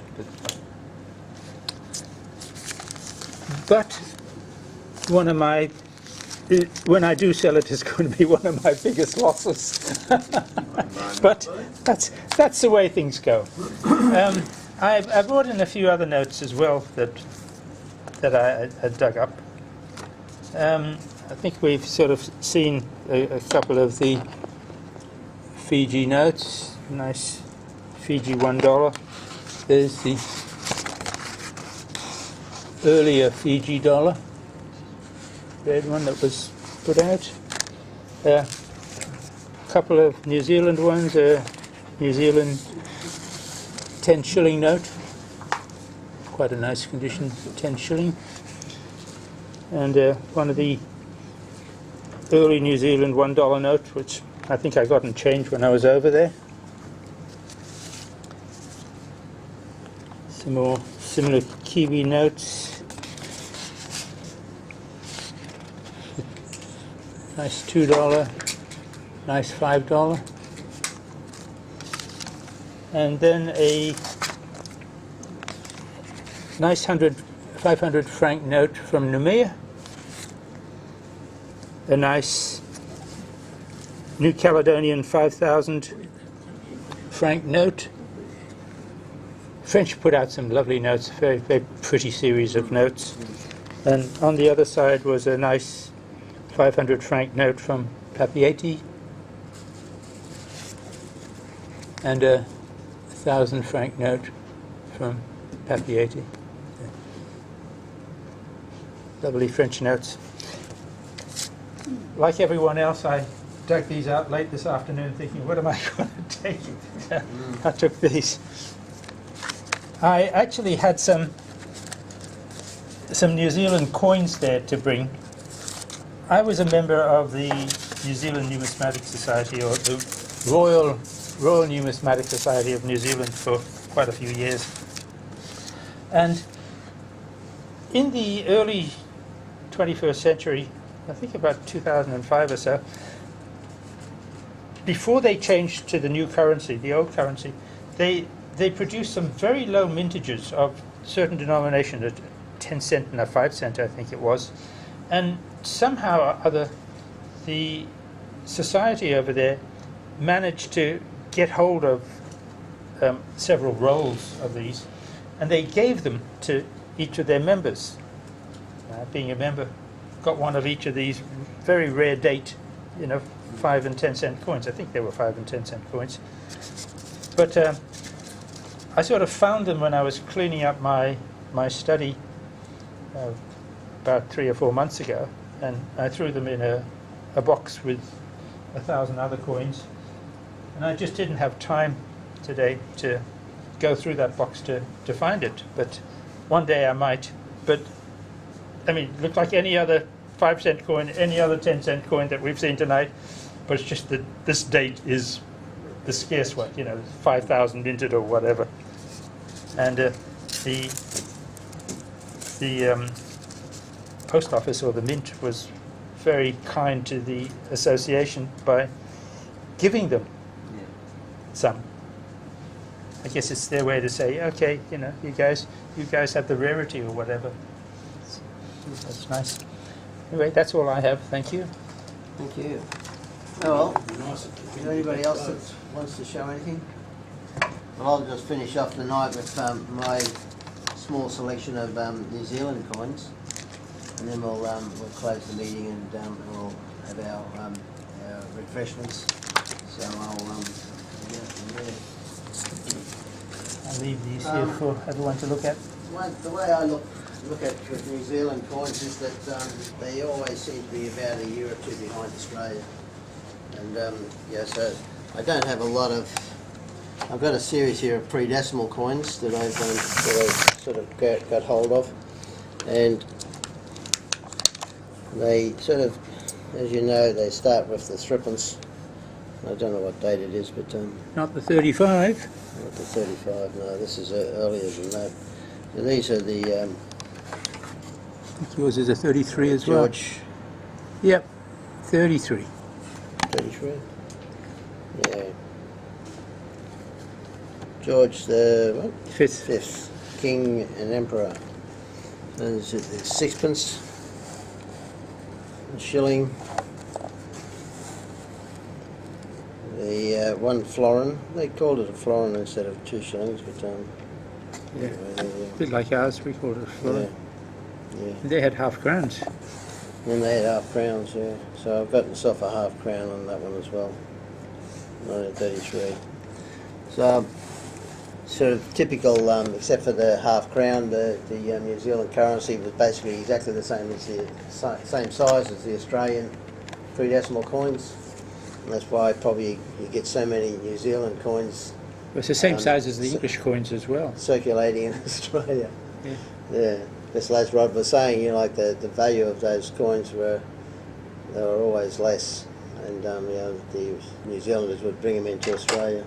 S1: But one of my, when I do sell it, it's going to be one of my biggest losses. But that's the way things go. I brought in a few other notes as well that I dug up. I think we've sort of seen a couple of the Fiji notes. Nice Fiji $1. There's the earlier Fiji dollar, red one that was put out. A couple of New Zealand ones, New Zealand 10 shilling note, quite a nice condition, 10 shilling. And one of the early New Zealand $1 note, which I think I got in change when I was over there. Some more similar Kiwi notes. Nice $2 nice $5. And then a nice 500 franc note from Nouméa. A nice New Caledonian 5,000 franc note. French put out some lovely notes, very, very pretty series of notes. And on the other side was a nice 500 franc note from Papieti and a 1,000 franc note from Papieti. Lovely French notes. Like everyone else, I dug these out late this afternoon thinking, what am I going to take? I took these. I actually had some New Zealand coins there to bring. I was a member of the New Zealand Numismatic Society, or the Royal Numismatic Society of New Zealand, for quite a few years. And in the early 21st century, I think about 2005 or so, before they changed to the new currency, the old currency, they produced some very low mintages of certain denomination, a 10 cent and a 5 cent, I think it was. And somehow or other, the society over there managed to get hold of several rolls of these, and they gave them to each of their members. Being a member, got one of each of these very rare date, 5 and 10 cent coins. I think they were 5 and 10 cent coins. But I sort of found them when I was cleaning up my study about 3 or 4 months ago, and I threw them in a box with 1,000 other coins, and I just didn't have time today to go through that box to find it. But one day I might. But I mean, it looked like any other 5 cent coin, any other 10 cent coin that we've seen tonight, but it's just that this date is the scarce one, 5,000 minted or whatever. And the post office, or the mint, was very kind to the association by giving them some. I guess it's their way to say, okay, you guys have the rarity or whatever. That's nice. Anyway, that's all I have. Thank you.
S3: Thank you. Oh well, is there anybody else that wants to show anything? Well, I'll just finish off tonight with my small selection of New Zealand coins, and then we'll close the meeting and we'll have our refreshments. So I'll get from there.
S1: I'll leave these here for everyone to look at.
S3: The way I look at with New Zealand coins is that they always seem to be about a year or two behind Australia. And so I don't have a lot of. I've got a series here of pre-decimal coins that I've sort of got hold of, and they sort of, as you know, they start with the threepence. I don't know what date it is, but
S1: Not the 35.
S3: not the 35. No, this is earlier than that. So these are the
S1: I think yours is a 33 as well.
S3: George.
S1: Yep, 33.
S3: 33? Yeah. George the what?
S1: Fifth.
S3: King and Emperor. And is it the sixpence? A shilling. The 1 florin. They called it a florin instead of 2 shillings, but
S1: Yeah. A bit like ours, we called it a florin.
S3: yeah.
S1: They had half crowns.
S3: And they had half crowns, yeah. So I've got myself a half crown on that one as well. 1933. So sort of typical, except for the half crown, the New Zealand currency was basically exactly the same as the same size as the Australian pre-decimal coins. And that's why probably you get so many New Zealand coins.
S1: It's the same size as the English coins as well.
S3: Circulating in Australia.
S1: Yeah.
S3: Yeah. Just as Rod was saying, like the value of those coins they were always less, and the New Zealanders would bring them into Australia.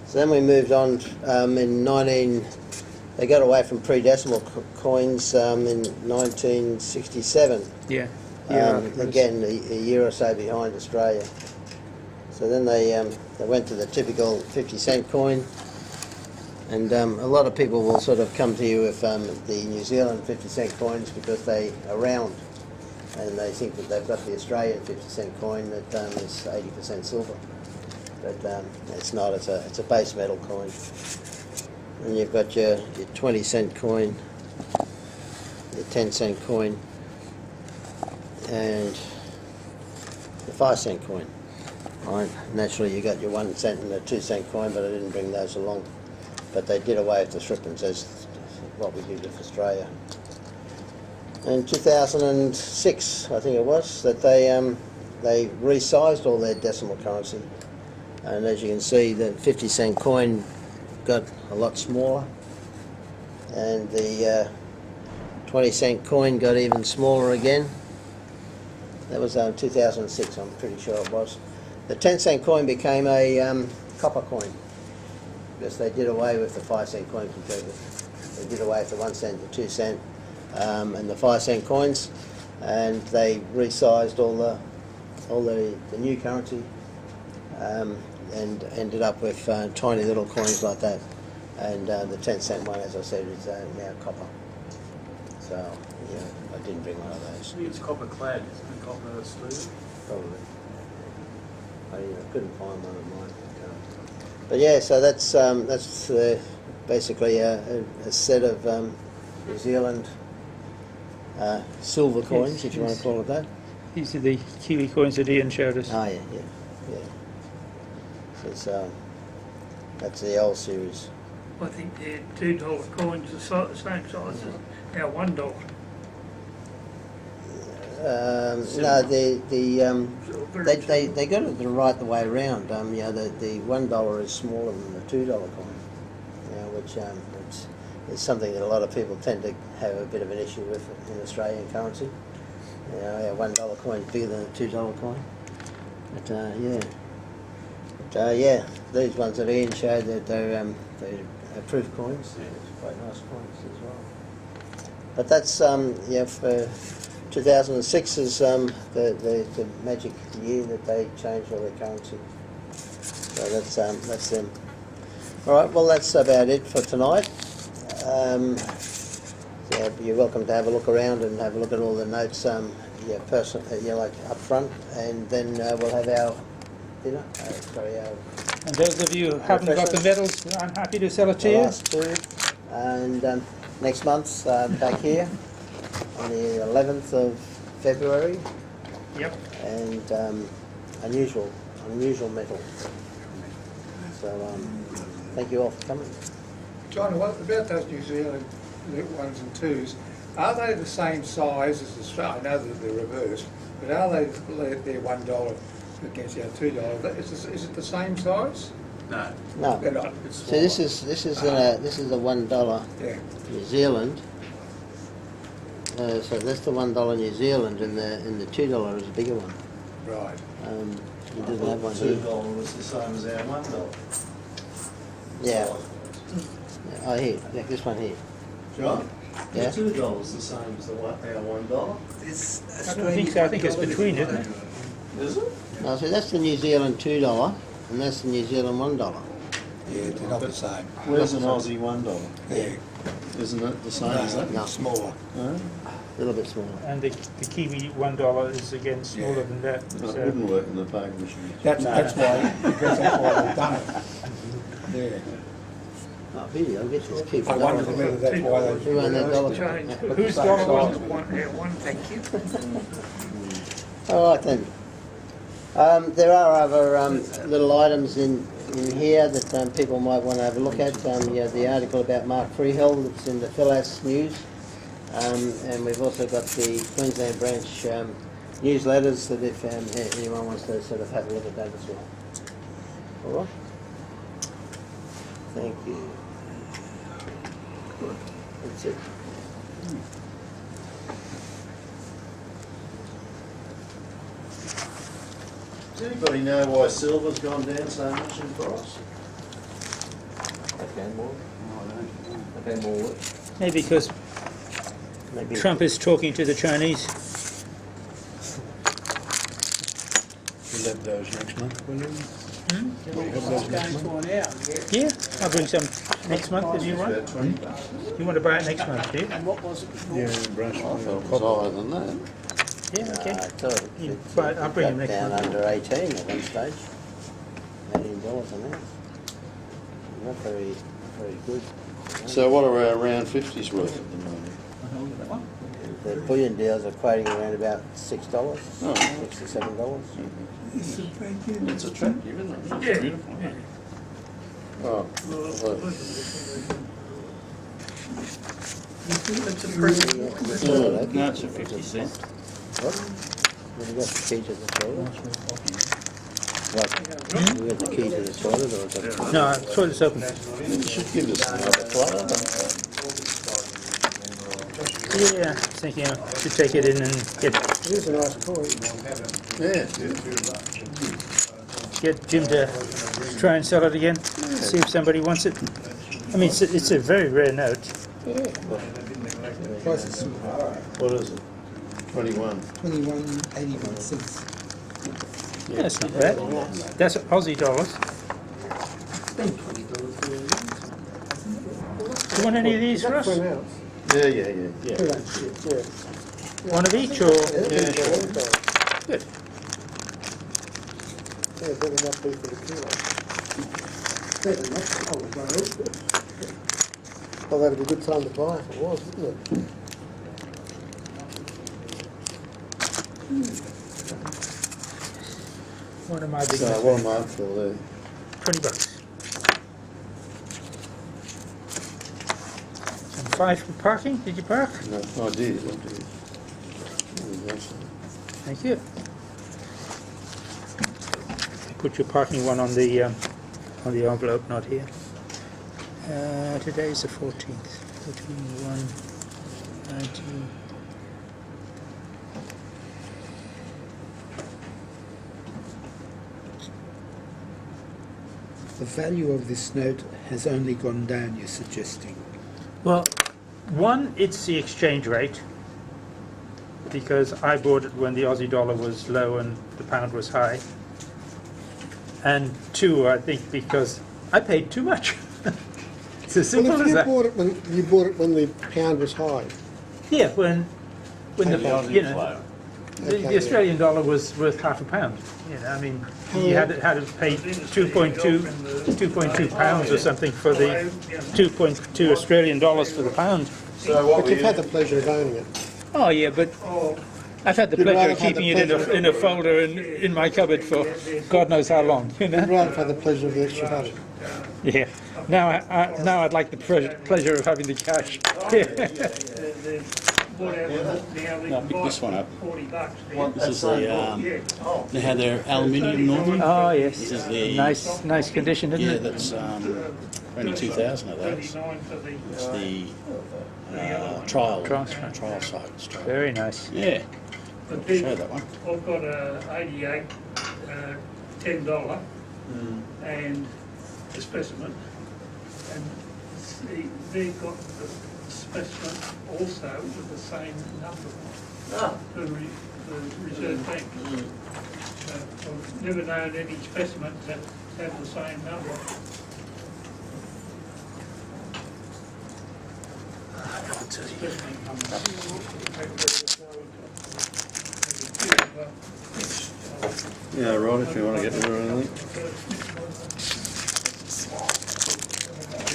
S3: So then we moved on they got away from pre-decimal coins in 1967.
S1: Yeah.
S3: Again, a year or so behind Australia. So then they went to the typical 50-cent coin, and a lot of people will sort of come to you with the New Zealand 50-cent coins because they are round, and they think that they've got the Australian 50-cent coin that is 80% silver, but it's not. It's a base metal coin. And you've got your 20-cent coin, your 10-cent coin, and the 5-cent coin. Right. Naturally, you got your 1 cent and a 2-cent coin, but I didn't bring those along. But they did away with the threepence as what we did with Australia. In 2006, I think it was, that they resized all their decimal currency, and as you can see, the 50-cent coin got a lot smaller, and the 20-cent coin got even smaller again. That was 2006, I'm pretty sure it was. The 10-cent coin became a copper coin because they did away with the 5-cent coin completely. They did away with the 1 cent, the 2 cent, and the 5-cent coins, and they resized all the new currency, and ended up with tiny little coins like that. And the 10-cent one, as I said, is now copper. So yeah, I didn't bring one of those.
S2: I think it's copper clad, isn't it? Copper sleeve.
S3: Probably. I couldn't find one of mine. But yeah, so that's basically a set of New Zealand silver coins, if you want to call it that.
S1: These are the Kiwi coins that Ian showed us.
S3: Oh yeah. So it's, that's the old series.
S9: I think their $2 coins are the same size as our $1.
S3: No, they got it right the way around. You know, the $1 is smaller than the $2 coin. You know, which is something that a lot of people tend to have a bit of an issue with in Australian currency. You know, our $1 coin is bigger than a $2 coin. But yeah, these ones that Ian showed, they're proof coins. They're quite nice coins as well. But that's yeah, for 2006 is the magic year that they changed all their currency. So that's them. All right, well that's about it for tonight. Yeah, you're welcome to have a look around and have a look at all the notes. Like up front, and then we'll have our dinner.
S1: And those of you who haven't got the medals, I'm happy to sell it to you.
S3: Last two, and next month back here on the 11th of February.
S1: Yep.
S3: And unusual metal. So thank you all for coming.
S6: John, what about those New Zealand ones and twos? Are they the same size as Australia? I know that they're reversed, but are they their $1 against our $2? Is it the same size?
S2: No.
S3: No.
S6: They're not.
S2: It's
S3: So this is the $1
S6: Yeah.
S3: New Zealand. So that's the $1 New Zealand, and the $2 is a bigger one.
S6: Right.
S3: You didn't have one here.
S4: $2 was the same as our $1.
S3: Yeah. Oh, here. Yeah, this one here.
S4: Right?
S3: Yeah.
S4: The $2 is the same as our $1.
S1: I don't think so. I think it's between, isn't it?
S4: Is it?
S3: No, so that's the New Zealand $2, and that's the New Zealand $1.
S6: Yeah, they're not the same.
S4: Where's an Aussie $1?
S6: Yeah.
S4: Isn't it the same as that?
S3: No,
S6: Smaller.
S4: No?
S3: a little bit smaller.
S1: And the Kiwi $1 is again smaller than that.
S4: It
S1: So
S4: wouldn't work in the poker machine.
S6: That's why they've done it. Yeah.
S3: Oh, video, I'll get you to keep
S6: I
S3: it.
S6: wondered whether that's why they.
S3: Who owned that dollar?
S9: change.
S3: Yeah.
S9: Whose dollar was it? One, thank you.
S3: All right then. There are other little items in here that people might want to have a look at. The article about Mark Freehill that's in the Philas News, and we've also got the Queensland branch newsletters that if anyone wants to sort of have a look at that as well. All right. Thank you. That's it.
S4: Does anybody know why silver's gone down so much in price?
S8: Okay, more. Okay, more.
S1: maybe because
S3: Maybe
S1: Trump is talking to the Chinese.
S4: Will that
S7: those next month, will you?
S2: Will you have those next month?
S1: Yeah, I'll bring some next month if you want.
S4: About 20 bucks.
S1: You want to buy it next month, do you?
S2: And what was it before?
S7: Yeah,
S4: I thought
S7: Brunswick.
S4: it was higher than that.
S1: Yeah, okay.
S3: I thought
S1: Yeah,
S3: it
S1: but I'll bring him
S3: got
S1: next
S3: down
S1: month.
S3: under 18 at one stage. $18 an ounce. Not very good.
S4: So what are our round 50s worth at the moment?
S3: The bullion deals are quoting around about $6,
S4: Oh.
S3: $6 to $7.
S4: It's attractive, isn't it?
S9: Yeah.
S2: Beautiful.
S4: Oh, well,
S2: It's a pretty.
S3: Yeah.
S2: No, it's a 50 cent.
S3: What? Have you got the key to the toilet? What? You got the key to the toilet or is it?
S1: No, toilet's open.
S4: you should give us another flood.
S1: Yeah, thinking I should take it in and
S5: It is a nice toy.
S4: Yeah.
S1: get Jim to try and sell it again. See if somebody wants it. I mean, it's a very rare note.
S6: Price is
S4: What is it? 21.
S6: 21.81 cents.
S1: Yeah, that's not bad. That's Aussie dollars.
S6: Been $20 for
S1: Do you want any of these, Ross?
S5: For an ounce.
S4: Yeah.
S1: One of each, or?
S4: Yeah, sure.
S1: Good.
S5: Yeah, better not be for the kilo.
S6: Better not. Oh, well.
S5: Well, that'd be a good time to buy if it was, wouldn't it?
S1: One of my big
S4: So what am I up for there?
S1: $20. And 5 for parking. Did you park?
S4: No, I did.
S1: Thank you. Put your parking one on the envelope, not here. Today's the 14th. 14, 1, 19.
S6: The value of this note has only gone down, you're suggesting.
S1: Well, one, it's the exchange rate, because I bought it when the Aussie dollar was low and the pound was high. And two, I think because I paid too much. It's as simple
S5: Well, if
S1: as
S5: you
S1: that.
S5: bought it when the pound was high.
S1: Yeah, when the, you know,
S5: Okay,
S1: the Australian dollar was worth half a pound. You know, I mean, you had to pay 2.2 pounds or something for the 2.2 Australian dollars for the pound.
S4: So what
S5: But you've had the pleasure of owning it.
S1: Oh yeah, but I've had the
S5: You'd
S1: pleasure
S5: rather
S1: of
S5: have
S1: keeping
S5: the
S1: it in a folder in my cupboard for God knows how long. You
S5: You'd
S1: know.
S5: rather have had the pleasure of the extra money.
S1: Yeah. Now I'd like the pleasure of having the cash.
S2: No, pick this one up. This is the, they had their aluminium normal.
S1: Oh yes.
S2: This is the,
S1: Nice condition, isn't
S2: yeah,
S1: it?
S2: that's 22,000 of those. It's the trial site. It's trial.
S1: Very nice.
S2: Yeah,
S9: But
S2: I'll show that one.
S9: I've got a 88, $10, and the specimen, and see, they've got the specimen also with the same number, the Reserve Bank. I've never known any specimen to have the same number. Specimen number.
S4: Yeah, right, if you want to get rid of anything.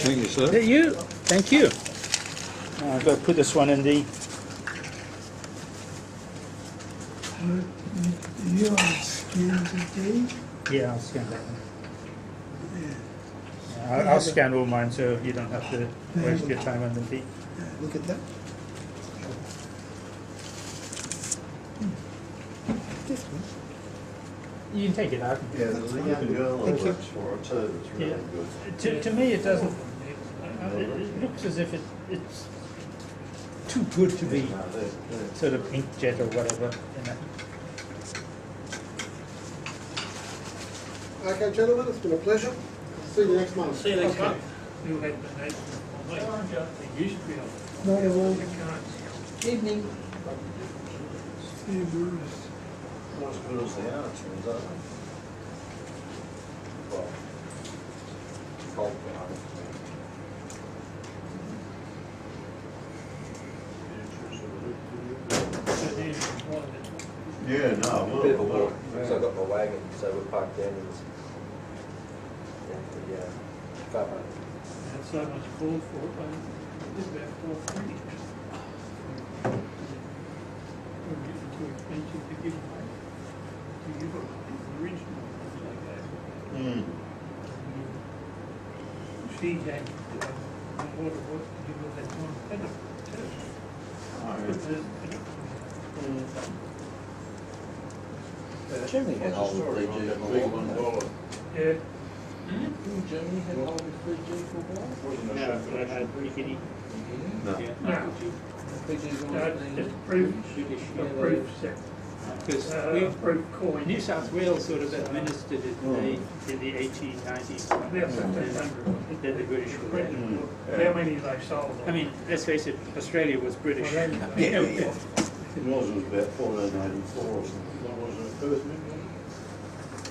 S4: Thank you, sir.
S1: Thank you. Now I've got to put this one in the. Yeah, I'll scan that one. Yeah, I'll scan all mine so you don't have to waste your time on the feet.
S6: Look at that. This one.
S1: You can take it out.
S4: Yeah, there's a young girl that works for it too, that's really
S1: Yeah.
S4: good.
S1: To me, it doesn't. It looks as if it's too good to be sort of inkjet or whatever. You know.
S5: Okay, gentlemen, it's been a pleasure. See you next month.
S2: See you next month.
S9: Who had the name on me? They used to be on.
S6: No, they were.
S9: They can't.
S6: Evening.
S4: Not as good as the arch ones, are they?
S8: cold behind it.
S4: Yeah, no,
S8: A bit of a
S4: well,
S8: walk. So I got my wagon, so we're parked down in the car park.
S9: Had so much call for it, it's about 430. Wouldn't get too expensive to give away. To give it the original ones like that.
S4: mm,
S9: She had a lot of work to give her that one pedal too.
S8: Germany had hold of 3G for a while.
S9: Yeah.
S8: Germany had hold of 3G for a while.
S1: No, they had rickety.
S4: no.
S9: No,
S8: 3G's
S9: no,
S8: always been
S9: it's proof,
S8: British.
S9: a proof set.
S1: Because
S9: Proof coin.
S1: New South Wales sort of administered it in the 1890s.
S9: About 1500.
S1: Then the British were there.
S9: How many they sold?
S1: I mean, let's face it, Australia was British.
S9: Well,
S8: Yeah.
S4: It was about 1484 or something.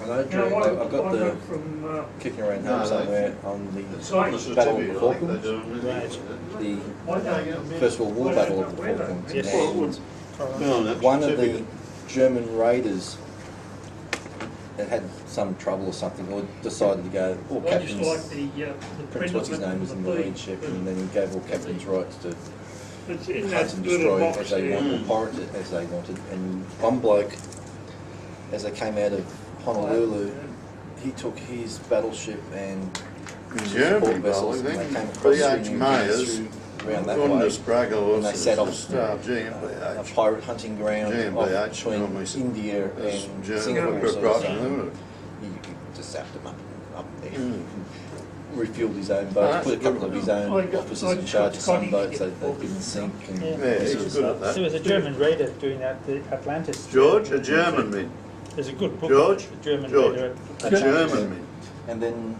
S8: I know,
S9: You know,
S8: Drew, I've got
S9: I
S8: the
S9: got from,
S8: kicking around
S4: No,
S8: home
S4: they-
S8: somewhere on
S4: It's
S8: the
S4: on the
S8: Battle of the
S4: certificate, I think
S8: Falklands.
S4: they do them, isn't it?
S8: the First World War Battle of the Falklands.
S1: Yes.
S8: And
S4: Been on that
S8: one of the
S4: certificate.
S8: German raiders that had some trouble or something, or decided to go, all
S9: I just
S8: captains,
S9: like the
S8: Prince
S9: print
S8: what's
S9: of
S8: his
S9: it
S8: name
S9: on
S8: was
S9: the
S8: in the lead
S9: bead.
S8: ship, and then he gave all captains rights to
S9: It's in
S8: hunt
S9: that
S8: and
S9: little
S8: destroy
S9: box
S8: as they
S9: there.
S8: wanted, or pirate it as they wanted. And one bloke, as they came out of Honolulu, he took his battleship and
S4: In
S8: support
S4: Germany,
S8: vessels,
S4: probably,
S8: and they
S4: then.
S8: came across
S4: B.H.
S8: through
S4: Mayers,
S8: around that way.
S4: Bundesbragger,
S8: And they set off
S4: star
S8: a
S4: GmbH.
S8: pirate hunting ground off
S4: GmbH,
S8: between
S4: normally
S8: India
S4: As
S8: and
S4: German
S8: Singapore. sort of
S4: Corporation
S8: thing.
S4: Limited.
S8: He just zapped them up there.
S4: Mm.
S8: Refueled his own boats, put a couple of his own officers in charge of some boats so they didn't sink. And
S1: Yeah.
S4: Yeah,
S8: that
S4: he's
S8: sort of
S4: good at
S8: stuff.
S4: that.
S1: There was a German raider doing that, the Atlantis.
S4: George, a German man.
S1: There's a good book.
S4: George?
S1: The German
S4: George.
S1: raider.
S4: A German man.
S8: And then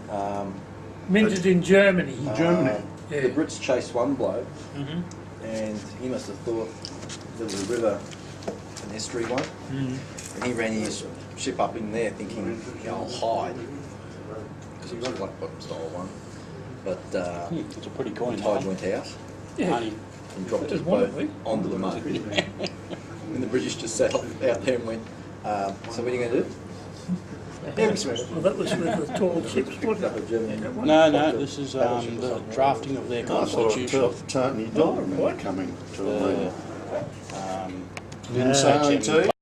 S9: Minted in Germany.
S4: Germany.
S8: the
S9: Yeah.
S8: Brits chased one bloke,
S1: Mm-hmm.
S8: and he must have thought there was a river, an estuary one, and he ran his ship up in there thinking, yeah, I'll hide, because it was a black bottom style one. But
S2: It's a pretty
S8: the
S2: coin.
S8: tide went out
S9: Yeah.
S8: and dropped his
S9: There's one
S8: boat
S9: of them.
S8: onto the mud. And the British just sat out there and went, so what are you going to do?
S9: Well, that was with the tall ships, wasn't
S8: Up
S9: it?
S8: a German
S2: No, this is the drafting of their
S4: I thought
S2: constitution.
S4: Tony Dolan coming to a meeting.
S2: Um,
S4: Didn't say IT.